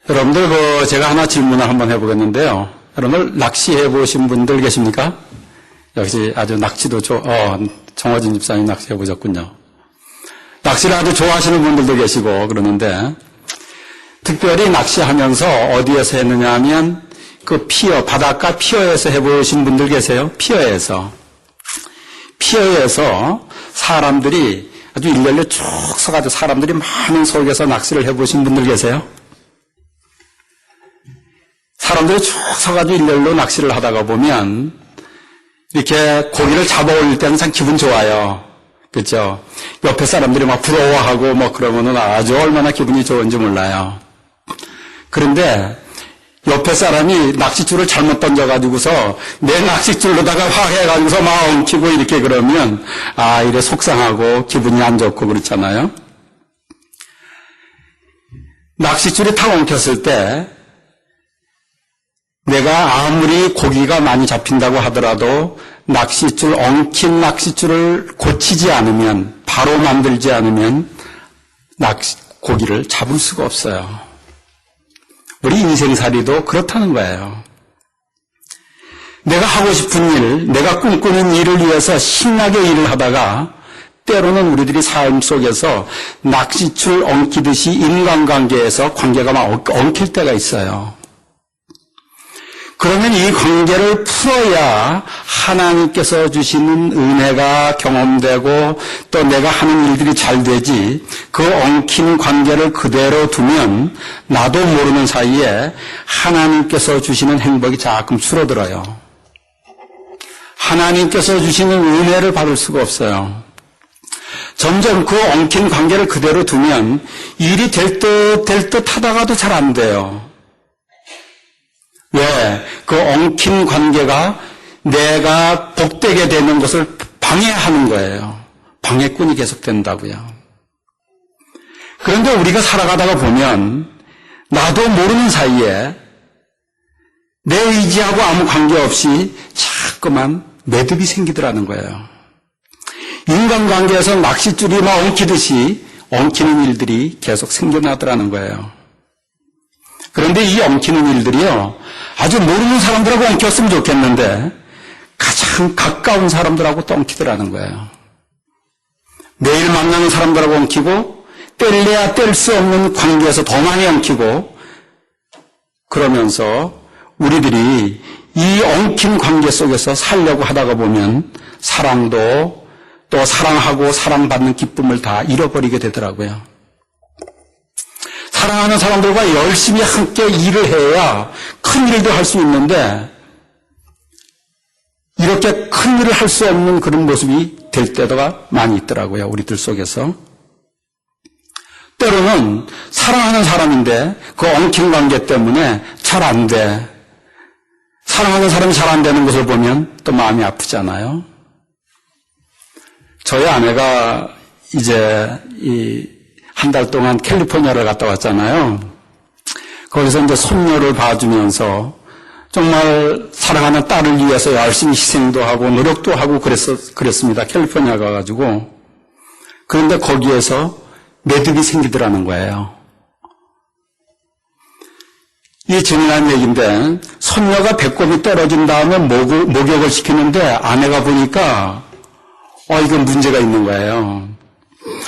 여러분들 제가 하나 질문을 한번 해보겠는데요. 여러분들 낚시해 보신 분들 계십니까? 역시 아주 낚시도 정화진 집사님 낚시해 보셨군요. 낚시를 아주 좋아하시는 분들도 계시고 그러는데 특별히 낚시하면서 어디에서 했느냐 하면 그 피어, 바닷가 피어에서 해보신 분들 계세요? 피어에서 사람들이 아주 일렬로 쭉 서가지고 사람들이 많은 속에서 낚시를 해보신 분들 계세요? 사람들이 쭉 서가지고 일렬로 낚시를 하다가 보면 이렇게 고기를 잡아올릴 때는 참 기분 좋아요. 그렇죠? 옆에 사람들이 막 부러워하고 뭐 그러면은 아주 얼마나 기분이 좋은지 몰라요. 그런데 옆에 사람이 낚싯줄을 잘못 던져가지고서 내 낚싯줄로다가 화해가지고서 막 엉키고 이렇게 그러면 이래 속상하고 기분이 안 좋고 그렇잖아요. 낚싯줄이 탁 엉켰을 때 내가 아무리 고기가 많이 잡힌다고 하더라도 낚싯줄, 엉킨 낚싯줄을 고치지 않으면, 바로 만들지 않으면 고기를 잡을 수가 없어요. 우리 인생살이도 그렇다는 거예요. 내가 하고 싶은 일, 내가 꿈꾸는 일을 위해서 신나게 일을 하다가 때로는 우리들이 삶 속에서 낚싯줄 엉키듯이 인간관계에서 관계가 막 엉킬 때가 있어요. 그러면 이 관계를 풀어야 하나님께서 주시는 은혜가 경험되고 또 내가 하는 일들이 잘 되지, 그 엉킨 관계를 그대로 두면 나도 모르는 사이에 하나님께서 주시는 행복이 자꾸 줄어들어요. 하나님께서 주시는 은혜를 받을 수가 없어요. 점점 그 엉킨 관계를 그대로 두면 일이 될 듯 하다가도 잘 안 돼요. 왜? 그 엉킨 관계가 내가 복되게 되는 것을 방해하는 거예요. 방해꾼이 계속된다고요. 그런데 우리가 살아가다가 보면 나도 모르는 사이에 내 의지하고 아무 관계없이 자꾸만 매듭이 생기더라는 거예요. 인간관계에서 낚싯줄이 막 엉키듯이 엉키는 일들이 계속 생겨나더라는 거예요. 그런데 이 엉키는 일들이요, 아주 모르는 사람들하고 엉켰으면 좋겠는데 가장 가까운 사람들하고 또 엉키더라는 거예요. 매일 만나는 사람들하고 엉키고 뗄래야 뗄 수 없는 관계에서 더 많이 엉키고, 그러면서 우리들이 이 엉킨 관계 속에서 살려고 하다가 보면 사랑도, 또 사랑하고 사랑받는 기쁨을 다 잃어버리게 되더라고요. 사랑하는 사람들과 열심히 함께 일을 해야 큰 일도 할 수 있는데 이렇게 큰 일을 할 수 없는 그런 모습이 될 때가 많이 있더라고요. 우리들 속에서. 때로는 사랑하는 사람인데 그 엉킨 관계 때문에 잘 안 돼. 사랑하는 사람이 잘 안 되는 것을 보면 또 마음이 아프잖아요. 저희 아내가 이제 한 달 동안 캘리포니아를 갔다 왔잖아요. 거기서 이제 손녀를 봐주면서 정말 사랑하는 딸을 위해서 열심히 희생도 하고 노력도 하고 그랬습니다. 캘리포니아 가가지고. 그런데 거기에서 매듭이 생기더라는 거예요. 이 재미난 얘기인데, 손녀가 배꼽이 떨어진 다음에 목욕을 시키는데 아내가 보니까 이건 문제가 있는 거예요.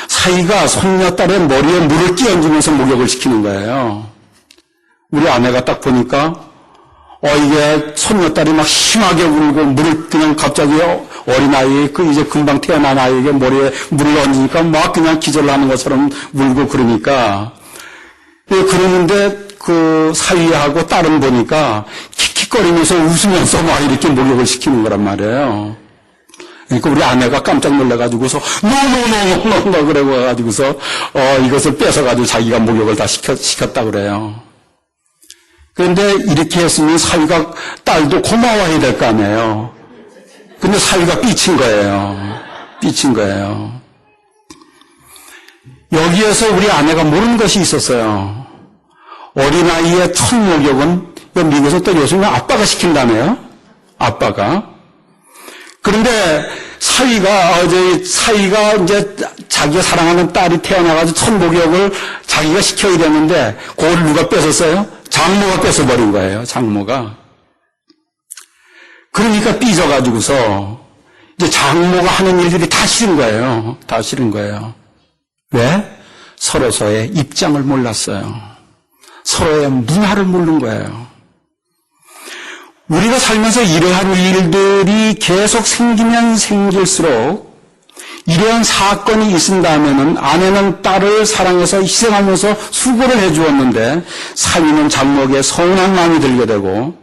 사위가 손녀딸의 머리에 물을 끼얹으면서 목욕을 시키는 거예요. 우리 아내가 딱 보니까 이게 손녀딸이 막 심하게 울고 물을 그냥 갑자기 어린아이, 이제 금방 태어난 아이에게 머리에 물을 얹으니까 막 그냥 기절하는 것처럼 울고 그러니까, 그러는데 그 사위하고 딸은 보니까 킥킥거리면서 웃으면서 막 이렇게 목욕을 시키는 거란 말이에요. 그러니까 우리 아내가 깜짝 놀라가지고서 노노노노노 그래가지고서 이것을 뺏어가지고 자기가 목욕을 다 시켰다 그래요. 그런데 이렇게 했으면 사위가 딸도 고마워해야 될 거 아니에요. 근데 사위가 삐친 거예요. 삐친 거예요. 여기에서 우리 아내가 모르는 것이 있었어요. 어린아이의 첫 목욕은 미국에서 또 요즘에 아빠가 시킨다네요. 아빠가. 그런데 사위가 이제 자기가 사랑하는 딸이 태어나가지고 첫 목욕을 자기가 시켜야 되는데 그걸 누가 뺏었어요? 장모가 뺏어버린 거예요. 장모가. 그러니까 삐져가지고서 이제 장모가 하는 일들이 다 싫은 거예요. 다 싫은 거예요. 왜? 서로서의 입장을 몰랐어요. 서로의 문화를 모르는 거예요. 우리가 살면서 이러한 일들이 계속 생기면 생길수록 이러한 사건이 있은다면은 아내는 딸을 사랑해서 희생하면서 수고를 해주었는데 사위는 장모에게 서운한 마음이 들게 되고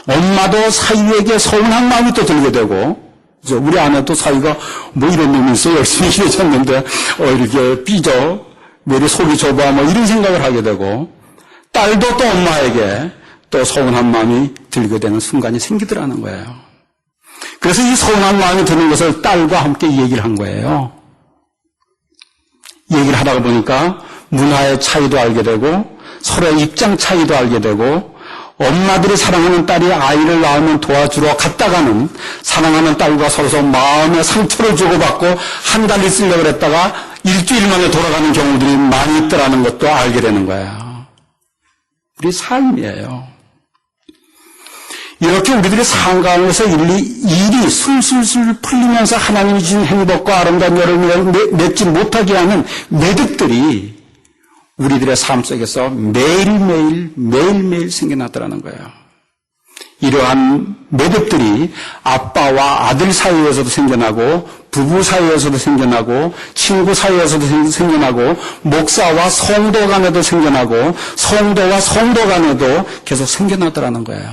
엄마도 사위에게 서운한 마음이 또 들게 되고 우리 아내도 사위가 뭐 이런 놈이 있어 열심히 일해줬는데 이렇게 삐져 왜 이렇게 속이 좁아 뭐 이런 생각을 하게 되고 딸도 또 엄마에게 또 서운한 마음이 들게 되는 순간이 생기더라는 거예요. 그래서 이 서운한 마음이 드는 것을 딸과 함께 얘기를 한 거예요. 얘기를 하다가 보니까 문화의 차이도 알게 되고 서로의 입장 차이도 알게 되고 엄마들이 사랑하는 딸이 아이를 낳으면 도와주러 갔다가는 사랑하는 딸과 서로서 마음의 상처를 주고받고 한 달 있으려고 그랬다가 일주일 만에 돌아가는 경우들이 많이 있더라는 것도 알게 되는 거예요. 우리 삶이에요. 이렇게 우리들의 삶 가운데서 일이 술술술 풀리면서 하나님이 주신 행복과 아름다운 여름을 맺지 못하게 하는 매듭들이 우리들의 삶 속에서 매일매일 생겨나더라는 거예요. 이러한 매듭들이 아빠와 아들 사이에서도 생겨나고 부부 사이에서도 생겨나고 친구 사이에서도 생겨나고 목사와 성도 간에도 생겨나고 성도와 성도 간에도 계속 생겨나더라는 거예요.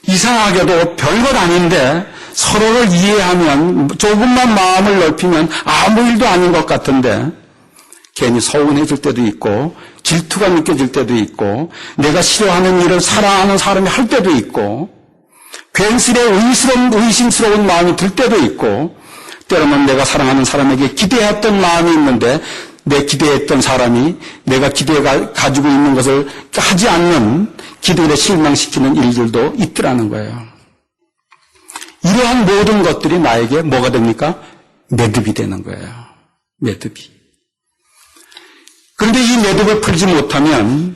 이상하게도 별것 아닌데 서로를 이해하면 조금만 마음을 넓히면 아무 일도 아닌 것 같은데 괜히 서운해질 때도 있고 질투가 느껴질 때도 있고 내가 싫어하는 일을 사랑하는 사람이 할 때도 있고 괜스레 의심스러운 마음이 들 때도 있고 때로는 내가 사랑하는 사람에게 기대했던 마음이 있는데 내 기대했던 사람이 내가 가지고 있는 것을 하지 않는 기대를 실망시키는 일들도 있더라는 거예요. 이러한 모든 것들이 나에게 뭐가 됩니까? 매듭이 되는 거예요. 매듭이. 그런데 이 매듭을 풀지 못하면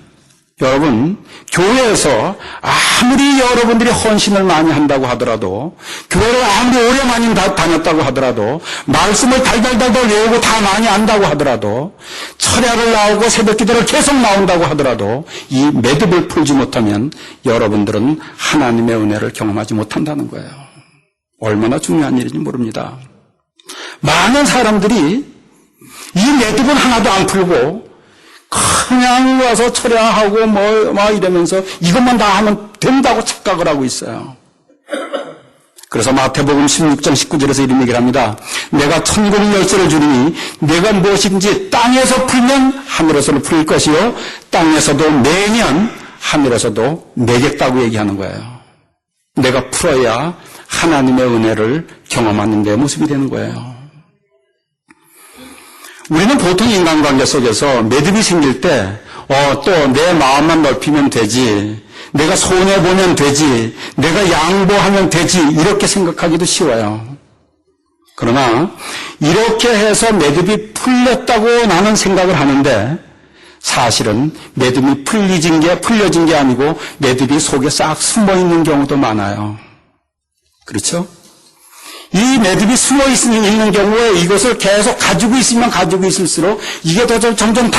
여러분, 교회에서 아무리 여러분들이 헌신을 많이 한다고 하더라도 교회를 아무리 오래 많이 다녔다고 하더라도 말씀을 달달달달 외우고 다 많이 안다고 하더라도 철야를 나오고 새벽기도를 계속 나온다고 하더라도 이 매듭을 풀지 못하면 여러분들은 하나님의 은혜를 경험하지 못한다는 거예요. 얼마나 중요한 일인지 모릅니다. 많은 사람들이 이 매듭은 하나도 안 풀고 그냥 와서 철야하고 뭐 이러면서 이것만 다 하면 된다고 착각을 하고 있어요. 그래서 마태복음 16장 19절에서 이런 얘기를 합니다. 내가 천국 열쇠를 주리니 내가 무엇인지 땅에서 풀면 하늘에서도 풀릴 것이요 땅에서도 매면 하늘에서도 매겠다고 얘기하는 거예요. 내가 풀어야 하나님의 은혜를 경험하는 내 모습이 되는 거예요. 우리는 보통 인간관계 속에서 매듭이 생길 때, 또 내 마음만 넓히면 되지, 내가 손해보면 되지, 내가 양보하면 되지, 이렇게 생각하기도 쉬워요. 그러나, 이렇게 해서 매듭이 풀렸다고 나는 생각을 하는데, 사실은 매듭이 풀려진 게 아니고, 매듭이 속에 싹 숨어 있는 경우도 많아요. 그렇죠? 이 매듭이 숨어 있는 경우에 이것을 계속 가지고 있으면 가지고 있을수록 이게 더 점점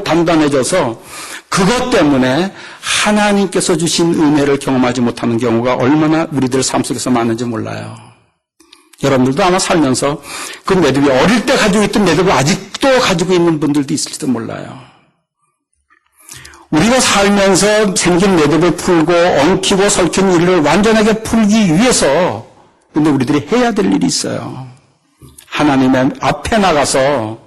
단단해져서 그것 때문에 하나님께서 주신 은혜를 경험하지 못하는 경우가 얼마나 우리들 삶 속에서 많은지 몰라요. 여러분들도 아마 살면서 그 매듭이 어릴 때 가지고 있던 매듭을 아직도 가지고 있는 분들도 있을지도 몰라요. 우리가 살면서 생긴 매듭을 풀고 엉키고 설킨 일을 완전하게 풀기 위해서 근데 우리들이 해야 될 일이 있어요. 하나님의 앞에 나가서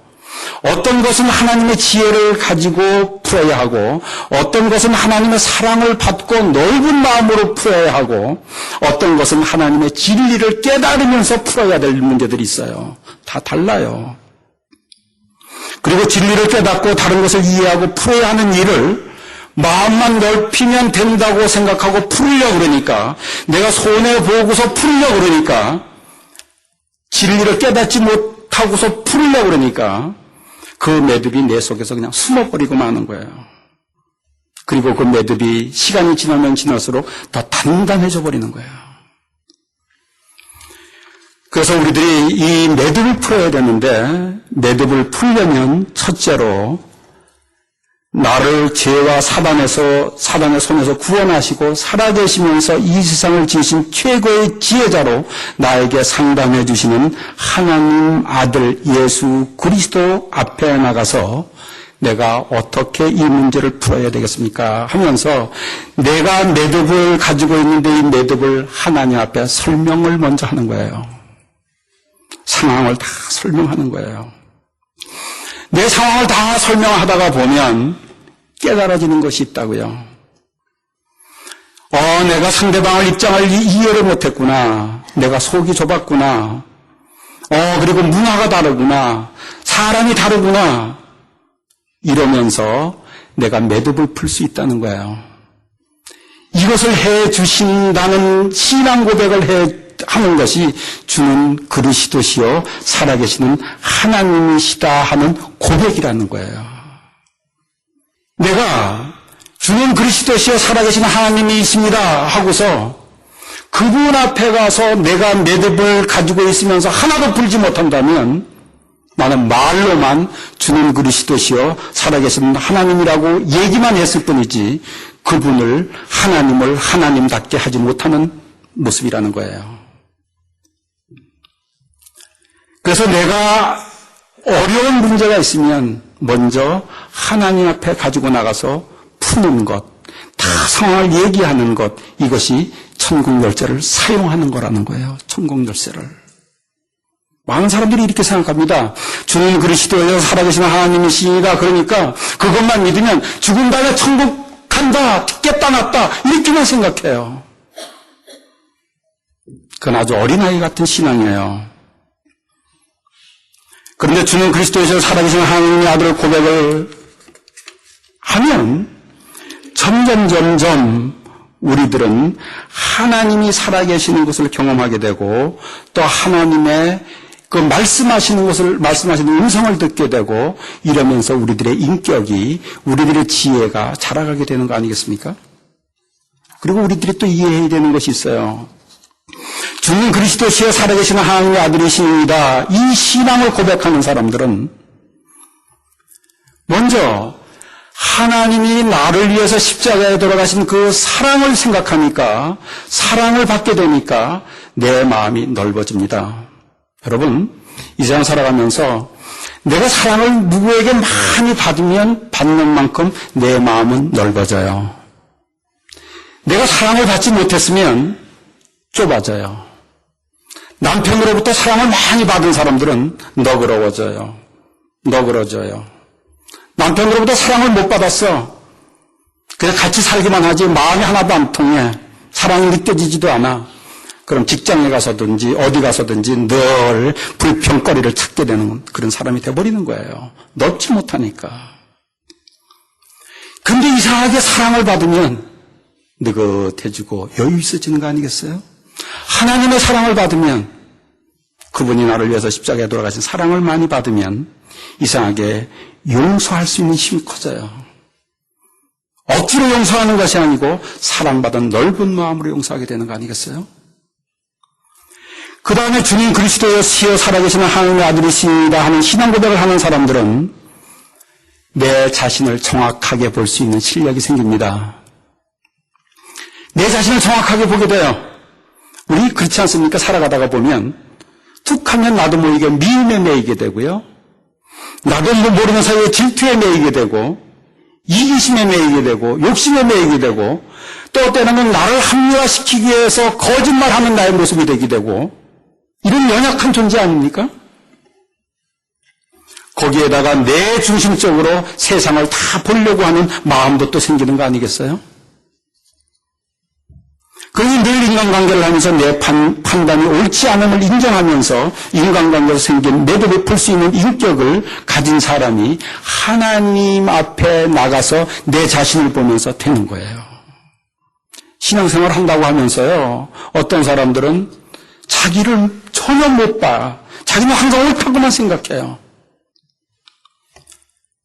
어떤 것은 하나님의 지혜를 가지고 풀어야 하고 어떤 것은 하나님의 사랑을 받고 넓은 마음으로 풀어야 하고 어떤 것은 하나님의 진리를 깨달으면서 풀어야 될 문제들이 있어요. 다 달라요. 그리고 진리를 깨닫고 다른 것을 이해하고 풀어야 하는 일을 마음만 넓히면 된다고 생각하고 풀으려고 그러니까 내가 손해보고서 풀으려고 그러니까 진리를 깨닫지 못하고서 풀으려고 그러니까 그 매듭이 내 속에서 그냥 숨어버리고 마는 거예요. 그리고 그 매듭이 시간이 지나면 지날수록 더 단단해져 버리는 거예요. 그래서 우리들이 이 매듭을 풀어야 되는데 매듭을 풀려면 첫째로 나를 죄와 사단의 손에서 구원하시고 살아계시면서 이 세상을 지으신 최고의 지혜자로 나에게 상담해 주시는 하나님 아들 예수 그리스도 앞에 나가서 내가 어떻게 이 문제를 풀어야 되겠습니까? 하면서 내가 매듭을 가지고 있는데 이 매듭을 하나님 앞에 설명을 먼저 하는 거예요. 상황을 다 설명하는 거예요. 내 상황을 다 설명하다가 보면 깨달아지는 것이 있다고요. 내가 상대방의 입장을 이해를 못했구나. 내가 속이 좁았구나. 그리고 문화가 다르구나. 사람이 다르구나. 이러면서 내가 매듭을 풀 수 있다는 거예요. 이것을 해 주신다는 신앙 고백을 하는 것이 주는 그리스도시요 살아계시는 하나님이시다 하는 고백이라는 거예요. 내가 주는 그리스도시요 살아계신 하나님이십니다 하고서 그분 앞에 가서 내가 매듭을 가지고 있으면서 하나도 풀지 못한다면 나는 말로만 주는 그리스도시요 살아계신 하나님이라고 얘기만 했을 뿐이지 그분을 하나님을 하나님답게 하지 못하는 모습이라는 거예요. 그래서 내가 어려운 문제가 있으면 먼저 하나님 앞에 가지고 나가서 푸는 것, 다 상황을 얘기하는 것, 이것이 천국 열쇠를 사용하는 거라는 거예요. 천국 열쇠를. 많은 사람들이 이렇게 생각합니다. 주는 그리스도여 살아계신 하나님이시다. 그러니까 그것만 믿으면 죽은 다음에 천국 간다, 깼다 났다 이렇게만 생각해요. 그건 아주 어린아이 같은 신앙이에요. 그런데 주는 그리스도에서 살아계신 하나님의 아들을 고백을 하면 점점 우리들은 하나님이 살아계시는 것을 경험하게 되고 또 하나님의 그 말씀하시는 음성을 듣게 되고 이러면서 우리들의 인격이 우리들의 지혜가 자라가게 되는 거 아니겠습니까? 그리고 우리들이 또 이해해야 되는 것이 있어요. 주는 그리스도시여 살아계시는 하나님의 아들이십니다. 이 신앙을 고백하는 사람들은 먼저 하나님이 나를 위해서 십자가에 돌아가신 그 사랑을 생각하니까 사랑을 받게 되니까 내 마음이 넓어집니다. 여러분, 이 세상 살아가면서 내가 사랑을 누구에게 많이 받으면 받는 만큼 내 마음은 넓어져요. 내가 사랑을 받지 못했으면 좁아져요. 남편으로부터 사랑을 많이 받은 사람들은 너그러워져요. 남편으로부터 사랑을 못 받았어. 그냥 같이 살기만 하지 마음이 하나도 안 통해. 사랑이 느껴지지도 않아. 그럼 직장에 가서든지 어디 가서든지 늘 불평거리를 찾게 되는 그런 사람이 돼버리는 거예요. 넓지 못하니까. 근데 이상하게 사랑을 받으면 느긋해지고 여유 있어지는 거 아니겠어요? 하나님의 사랑을 받으면 그분이 나를 위해서 십자가에 돌아가신 사랑을 많이 받으면 이상하게 용서할 수 있는 힘이 커져요. 억지로 용서하는 것이 아니고 사랑받은 넓은 마음으로 용서하게 되는 거 아니겠어요? 그 다음에 주님 그리스도시여 살아계시는 하나님의 아들이시다 하는 신앙 고백을 하는 사람들은 내 자신을 정확하게 볼 수 있는 실력이 생깁니다. 내 자신을 정확하게 보게 돼요. 우리 그렇지 않습니까? 살아가다가 보면 툭 하면 나도 모르게 미움에 매이게 되고요. 나도 모르는 사이에 질투에 매이게 되고 이기심에 매이게 되고 욕심에 매이게 되고 또 때로는 나를 합리화시키기 위해서 거짓말하는 나의 모습이 되게 되고 이런 연약한 존재 아닙니까? 거기에다가 내 중심적으로 세상을 다 보려고 하는 마음도 또 생기는 거 아니겠어요? 그러니 늘 인간관계를 하면서 내 판단이 옳지 않음을 인정하면서 인간관계에서 생긴 매듭을 풀 수 있는 인격을 가진 사람이 하나님 앞에 나가서 내 자신을 보면서 되는 거예요. 신앙생활을 한다고 하면서요. 어떤 사람들은 자기를 전혀 못 봐. 자기는 항상 옳다고만 생각해요.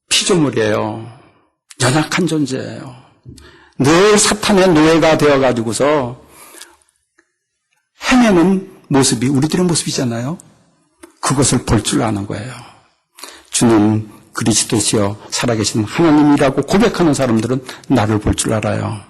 피조물이에요. 연약한 존재예요. 늘 사탄의 노예가 되어가지고서 헤매는 모습이 우리들의 모습이잖아요. 그것을 볼 줄 아는 거예요. 주는 그리스도시여 살아계신 하나님이라고 고백하는 사람들은 나를 볼 줄 알아요.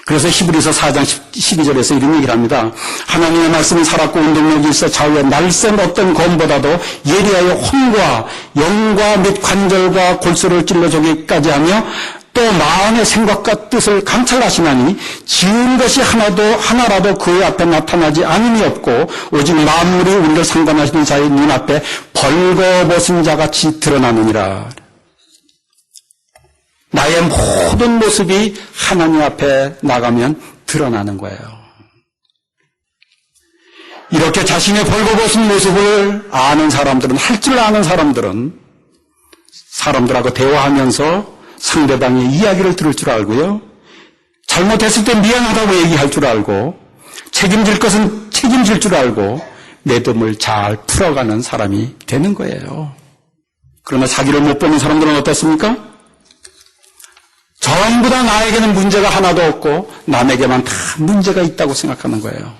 그래서 히브리서 4장 12절에서 이런 얘기를 합니다. 하나님의 말씀은 살았고 운동력이 있어 좌우에 날쌘 어떤 검보다도 예리하여 혼과 영과 및 관절과 골수를 찔러 저기까지 하며 또 마음의 생각과 뜻을 감찰하시나니 지은 것이 하나라도 그의 앞에 나타나지 않음이 없고 오직 만물이 우리를 상관하시는 자의 눈앞에 벌거벗은 자같이 드러나느니라. 나의 모든 모습이 하나님 앞에 나가면 드러나는 거예요. 이렇게 자신의 벌거벗은 모습을 아는 사람들은, 할 줄 아는 사람들은 사람들하고 대화하면서 상대방의 이야기를 들을 줄 알고요. 잘못했을 때 미안하다고 얘기할 줄 알고 책임질 것은 책임질 줄 알고 매듭을 잘 풀어가는 사람이 되는 거예요. 그러나 자기를 못 보는 사람들은 어떻습니까? 전부 다 나에게는 문제가 하나도 없고 남에게만 다 문제가 있다고 생각하는 거예요.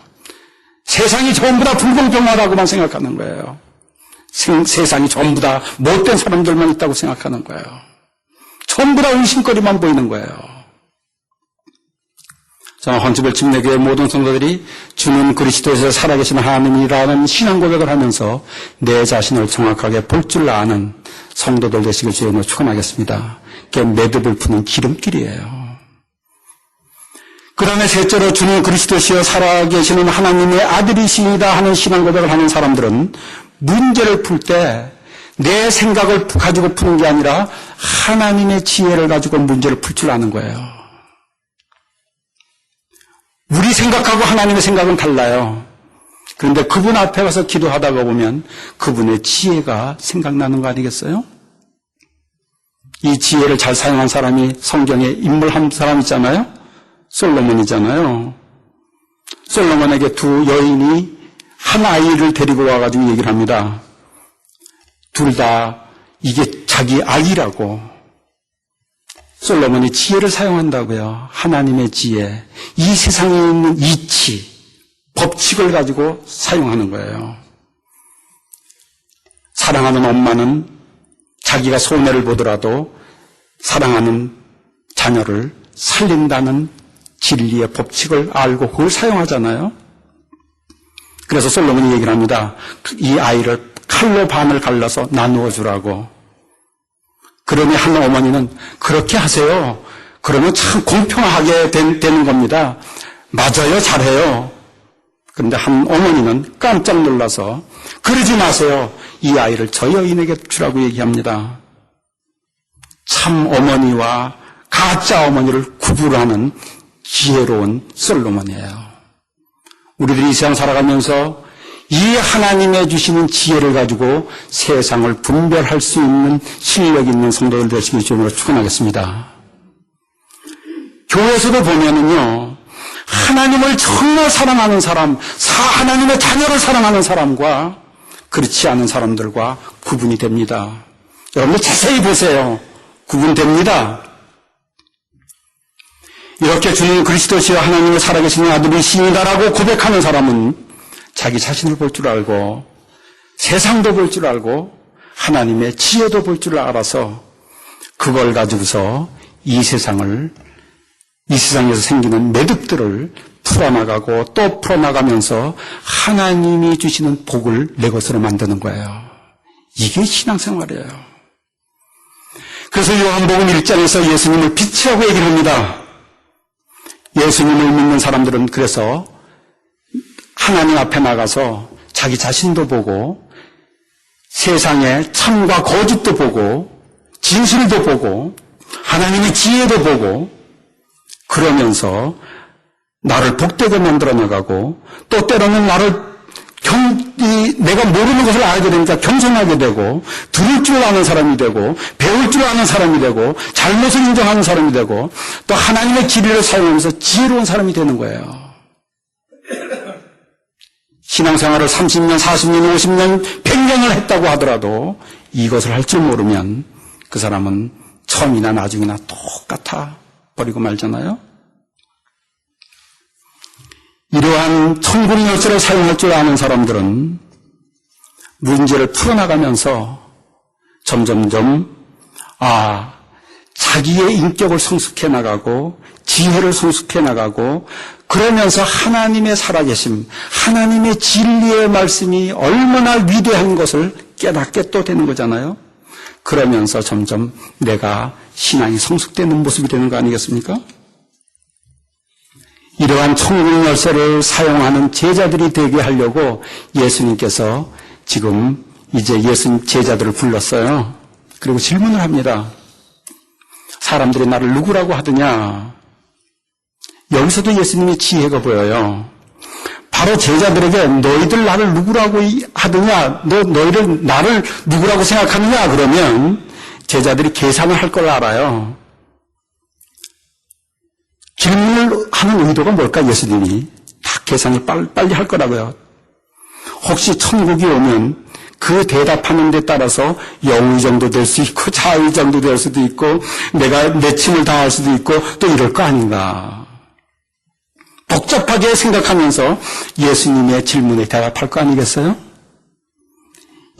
세상이 전부 다 불공평하다고만 생각하는 거예요. 세상이 전부 다 못된 사람들만 있다고 생각하는 거예요. 전부 다 의심거리만 보이는 거예요. 저는 헌츠벨 침례교회 모든 성도들이 주는 그리스도에서 살아계신 하나님이라는 신앙 고백을 하면서 내 자신을 정확하게 볼 줄 아는 성도들 되시길 주님으로 축원하겠습니다. 그게 매듭을 푸는 기름길이에요. 그 다음에 셋째로 주는 그리스도시여 살아계시는 하나님의 아들이시다 하는 신앙 고백을 하는 사람들은 문제를 풀 때 내 생각을 가지고 푸는 게 아니라 하나님의 지혜를 가지고 문제를 풀 줄 아는 거예요. 우리 생각하고 하나님의 생각은 달라요. 그런데 그분 앞에 가서 기도하다가 보면 그분의 지혜가 생각나는 거 아니겠어요? 이 지혜를 잘 사용한 사람이 성경에 인물 한 사람 있잖아요. 솔로몬이잖아요. 솔로몬에게 두 여인이 한 아이를 데리고 와가지고 얘기를 합니다. 둘 다 이게 자기 아이라고. 솔로몬이 지혜를 사용한다고요. 하나님의 지혜. 이 세상에 있는 이치, 법칙을 가지고 사용하는 거예요. 사랑하는 엄마는 자기가 손해를 보더라도 사랑하는 자녀를 살린다는 진리의 법칙을 알고 그걸 사용하잖아요. 그래서 솔로몬이 얘기를 합니다. 이 아이를 칼로 반을 갈라서 나누어 주라고. 그러니 한 어머니는 그렇게 하세요. 그러면 참 공평하게 되는 겁니다. 맞아요. 잘해요. 그런데 한 어머니는 깜짝 놀라서 그러지 마세요. 이 아이를 저 여인에게 주라고 얘기합니다. 참 어머니와 가짜 어머니를 구분하는 지혜로운 솔로몬이에요. 우리들이 이 세상 살아가면서 이 하나님의 주시는 지혜를 가지고 세상을 분별할 수 있는 실력 있는 성도들 되시길 주님으로 축원하겠습니다. 교회에서도 보면은요, 하나님을 정말 사랑하는 사람, 하나님의 자녀를 사랑하는 사람과 그렇지 않은 사람들과 구분이 됩니다. 여러분들 자세히 보세요. 구분됩니다. 이렇게 주는 그리스도시여 하나님의 살아계신 아들이시니다라고 고백하는 사람은 자기 자신을 볼 줄 알고 세상도 볼 줄 알고 하나님의 지혜도 볼 줄 알아서 그걸 가지고서 이 세상에서 생기는 매듭들을 풀어나가고 또 풀어나가면서 하나님이 주시는 복을 내 것으로 만드는 거예요. 이게 신앙생활이에요. 그래서 요한복음 1장에서 예수님을 빛이라고 얘기를 합니다. 예수님을 믿는 사람들은 그래서 하나님 앞에 나가서 자기 자신도 보고 세상의 참과 거짓도 보고 진실도 보고 하나님의 지혜도 보고 그러면서 나를 복되게 만들어 나가고 또 때로는 내가 모르는 것을 알게 되니까 겸손하게 되고 들을 줄 아는 사람이 되고 배울 줄 아는 사람이 되고 잘못을 인정하는 사람이 되고 또 하나님의 지혜를 사용하면서 지혜로운 사람이 되는 거예요. 신앙생활을 30년, 40년, 50년, 100년을 했다고 하더라도 이것을 할 줄 모르면 그 사람은 처음이나 나중이나 똑같아 버리고 말잖아요. 이러한 천국 열쇠를 사용할 줄 아는 사람들은 문제를 풀어나가면서 점점점 자기의 인격을 성숙해 나가고 지혜를 성숙해 나가고 그러면서 하나님의 살아계심, 하나님의 진리의 말씀이 얼마나 위대한 것을 깨닫게 또 되는 거잖아요. 그러면서 점점 내가 신앙이 성숙되는 모습이 되는 거 아니겠습니까? 이러한 천국 열쇠를 사용하는 제자들이 되게 하려고 예수님께서 지금 이제 예수님 제자들을 불렀어요. 그리고 질문을 합니다. 사람들이 나를 누구라고 하더냐? 여기서도 예수님의 지혜가 보여요. 바로 제자들에게 너희들 나를 누구라고 하더냐? 너희들 나를 누구라고 생각하느냐? 그러면 제자들이 계산을 할 걸 알아요. 질문을 하는 의도가 뭘까? 예수님이 다 계산을 빨리 할 거라고요. 혹시 천국이 오면 그 대답하는 데 따라서 영의 정도 될 수 있고 자의 정도 될 수도 있고 내가 내침을 당할 수도 있고 또 이럴 거 아닌가. 복잡하게 생각하면서 예수님의 질문에 대답할 거 아니겠어요?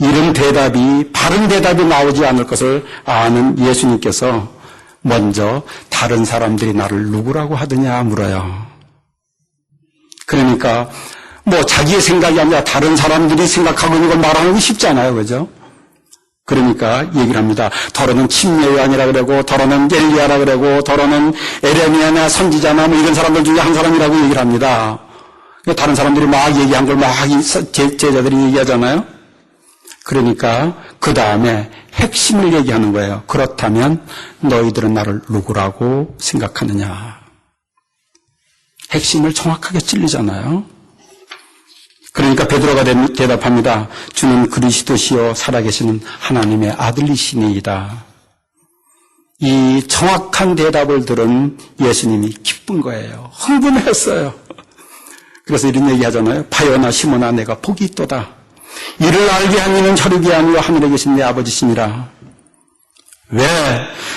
이런 대답이 바른 대답이 나오지 않을 것을 아는 예수님께서 먼저 다른 사람들이 나를 누구라고 하더냐 물어요. 그러니까 자기의 생각이 아니라 다른 사람들이 생각하고 있는 걸 말하는 게 쉽잖아요. 그죠? 그러니까 얘기를 합니다. 더러는 침례요한이라 그러고 더러는 엘리야라 그러고 더러는 에레미야나 선지자나 이런 사람들 중에 한 사람이라고 얘기를 합니다. 다른 사람들이 막 얘기한 걸 막 제자들이 얘기하잖아요. 그러니까 그 다음에 핵심을 얘기하는 거예요. 그렇다면 너희들은 나를 누구라고 생각하느냐. 핵심을 정확하게 찔리잖아요. 그러니까 베드로가 대답합니다. 주는 그리스도시요 살아계시는 하나님의 아들이시니이다. 이 정확한 대답을 들은 예수님이 기쁜 거예요. 흥분했어요. 그래서 이런 얘기 하잖아요. 파요나 시모나 내가 복이 있도다. 이를 알게 한 이는 혈육이 아니요 하늘에 계신 내 아버지시니라. 왜?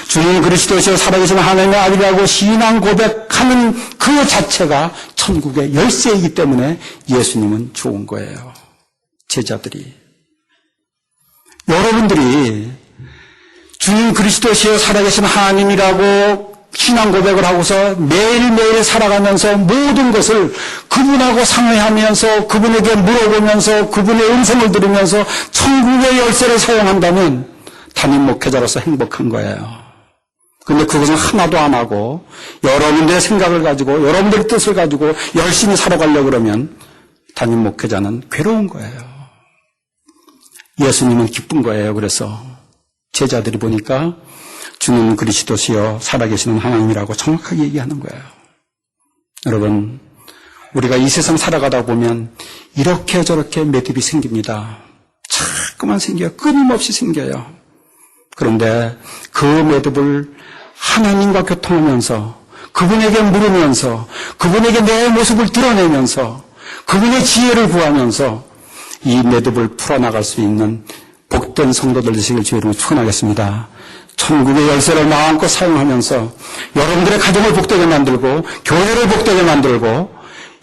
주는 그리스도시요 살아계신 하나님의 아들이라고 신앙 고백하는 그 자체가 천국의 열쇠이기 때문에 예수님은 좋은 거예요. 제자들이. 여러분들이 주는 그리스도시요 살아계신 하나님이라고 신앙 고백을 하고서 매일매일 살아가면서 모든 것을 그분하고 상의하면서 그분에게 물어보면서 그분의 음성을 들으면서 천국의 열쇠를 사용한다면 담임 목회자로서 행복한 거예요. 그런데 그것은 하나도 안 하고 여러분들의 생각을 가지고 여러분들의 뜻을 가지고 열심히 살아가려고 그러면 담임 목회자는 괴로운 거예요. 예수님은 기쁜 거예요. 그래서 제자들이 보니까 주는 그리스도시요 살아계시는 하나님이라고 정확하게 얘기하는 거예요. 여러분, 우리가 이 세상 살아가다 보면 이렇게 저렇게 매듭이 생깁니다. 자꾸만 생겨요. 끊임없이 생겨요. 그런데 그 매듭을 하나님과 교통하면서 그분에게 물으면서 그분에게 내 모습을 드러내면서 그분의 지혜를 구하면서 이 매듭을 풀어나갈 수 있는 복된 성도들 되시길 주의 이름으로 축원하겠습니다. 천국의 열쇠를 마음껏 사용하면서 여러분들의 가정을 복되게 만들고 교회를 복되게 만들고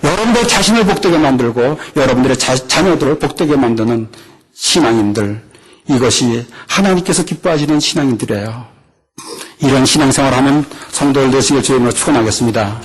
여러분들 자신을 복되게 만들고 여러분들의 자녀들을 복되게 만드는 신앙인들, 이것이 하나님께서 기뻐하시는 신앙인들이에요. 이런 신앙생활을 하는 성도들 되시길 주의 이름으로 축원하겠습니다.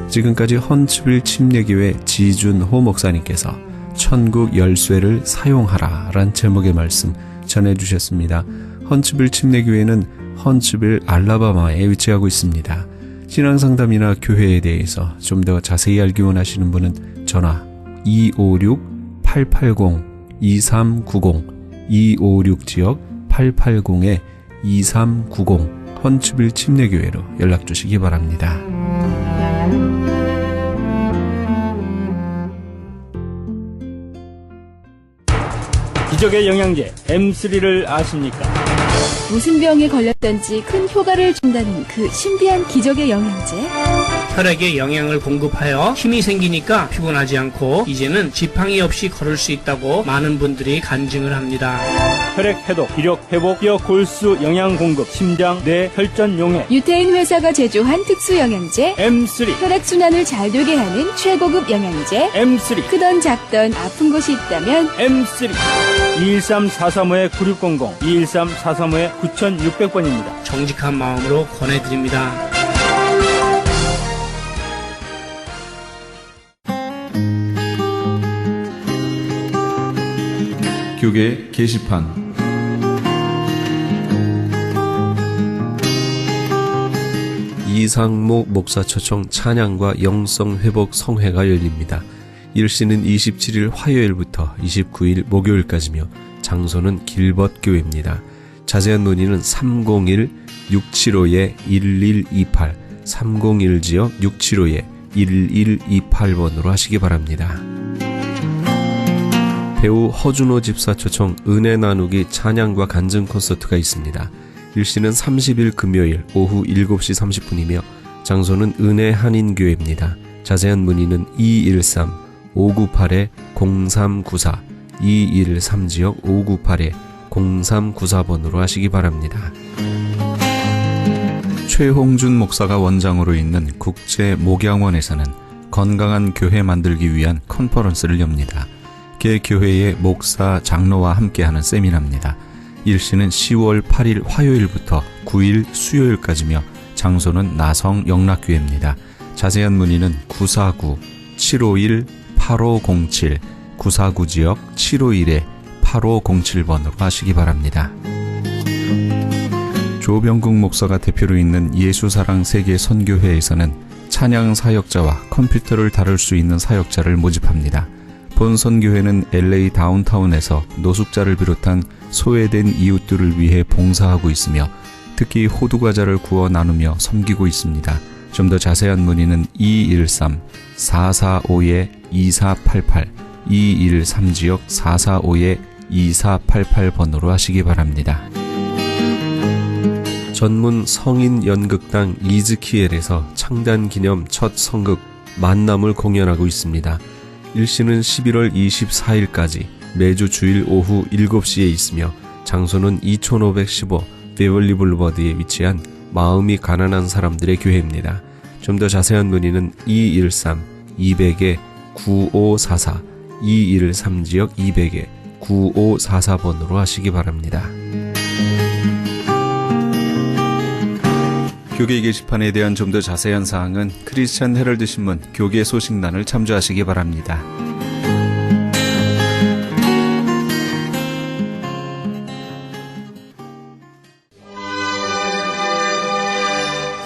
지금까지 헌츠빌 침례교회 지준호 목사님께서 천국 열쇠를 사용하라 란 제목의 말씀 전해주셨습니다. 헌츠빌 침례교회는 헌츠빌 알라바마에 위치하고 있습니다. 신앙상담이나 교회에 대해서 좀 더 자세히 알기 원하시는 분은 전화 256-880-2390 256지역 880-2390 헌츠빌 침례교회로 연락주시기 바랍니다. 기적의 영양제 M3를 아십니까? 무슨 병에 걸렸던지 큰 효과를 준다는 그 신비한 기적의 영양제. 혈액에 영양을 공급하여 힘이 생기니까 피곤하지 않고 이제는 지팡이 없이 걸을 수 있다고 많은 분들이 간증을 합니다. 혈액 해독, 기력 회복, 뼈 골수 영양 공급, 심장, 뇌, 혈전 용해. 유태인 회사가 제조한 특수 영양제. M3, 혈액순환을 잘 되게 하는 최고급 영양제. M3, 크던 작던 아픈 곳이 있다면 M3. 213-435-9600, 213-435-9600번입니다. 정직한 마음으로 권해드립니다. 교계 게시판 이상목 목사 초청 찬양과 영성회복 성회가 열립니다. 일시는 27일 화요일부터 29일 목요일까지며 장소는 길벗교회입니다. 자세한 문의는 301-675-1128 301지역 675-1128번으로 하시기 바랍니다. 배우 허준호 집사 초청 은혜 나누기 찬양과 간증 콘서트가 있습니다. 일시는 30일 금요일 오후 7시 30분이며 장소는 은혜 한인교회입니다. 자세한 문의는 213-598-0394 213지역 598-0394번으로 하시기 바랍니다. 최홍준 목사가 원장으로 있는 국제목양원에서는 건강한 교회 만들기 위한 컨퍼런스를 엽니다. 개 교회의 목사, 장로와 함께하는 세미나입니다. 일시는 10월 8일 화요일부터 9일 수요일까지며 장소는 나성 영락교회입니다. 자세한 문의는 949-751-8507 949지역 751-8507번으로 하시기 바랍니다. 조병국 목사가 대표로 있는 예수사랑 세계 선교회에서는 찬양 사역자와 컴퓨터를 다룰 수 있는 사역자를 모집합니다. 본 선교회는 LA 다운타운에서 노숙자를 비롯한 소외된 이웃들을 위해 봉사하고 있으며 특히 호두과자를 구워 나누며 섬기고 있습니다. 좀 더 자세한 문의는 213-445-2488 213지역 445-2488번으로 하시기 바랍니다. 전문 성인 연극당 이즈키엘에서 창단 기념 첫 성극 만남을 공연하고 있습니다. 일시는 11월 24일까지 매주 주일 오후 7시에 있으며 장소는 2515 베벌리 블루버드에 위치한 마음이 가난한 사람들의 교회입니다. 좀 더 자세한 문의는 213-200-9544 213지역 200-9544번으로 하시기 바랍니다. 교계 게시판에 대한 좀 더 자세한 사항은 크리스찬 헤럴드 신문 교계 소식란을 참조하시기 바랍니다.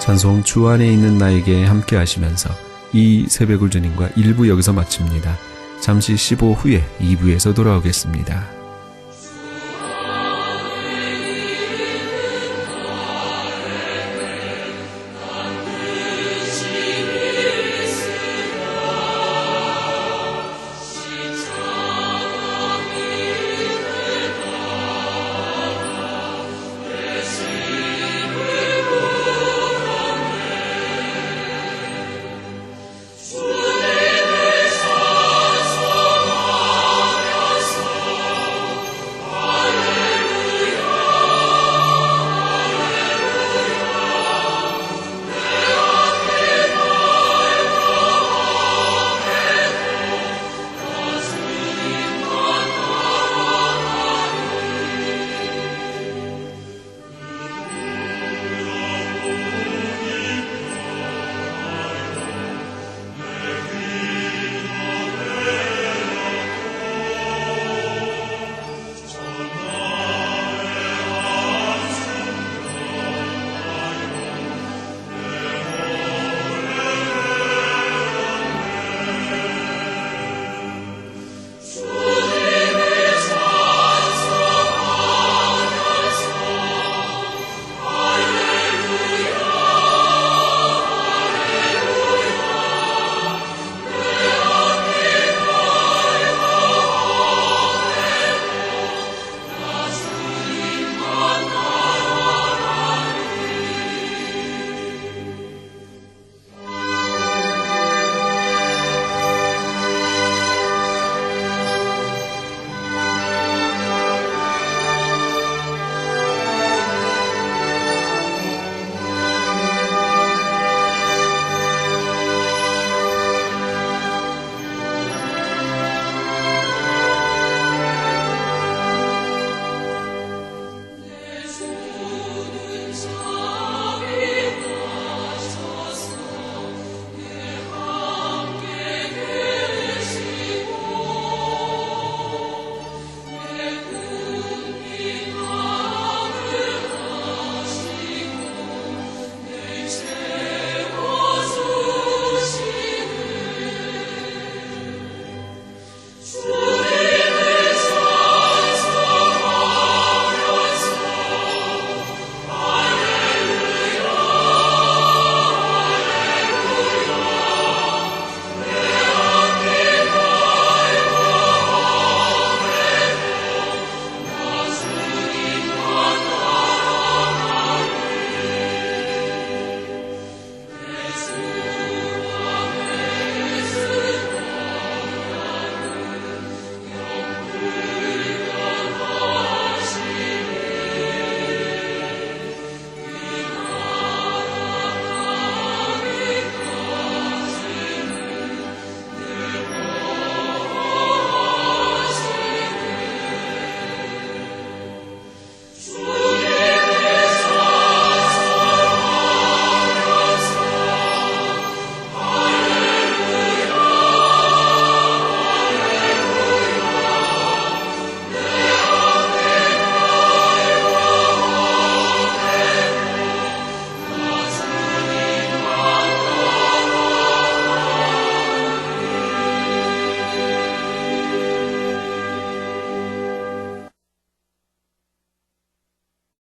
찬송 주 안에 있는 나에게 함께 하시면서 이 새벽 울주님과 1부 여기서 마칩니다. 잠시 15 후에 2부에서 돌아오겠습니다.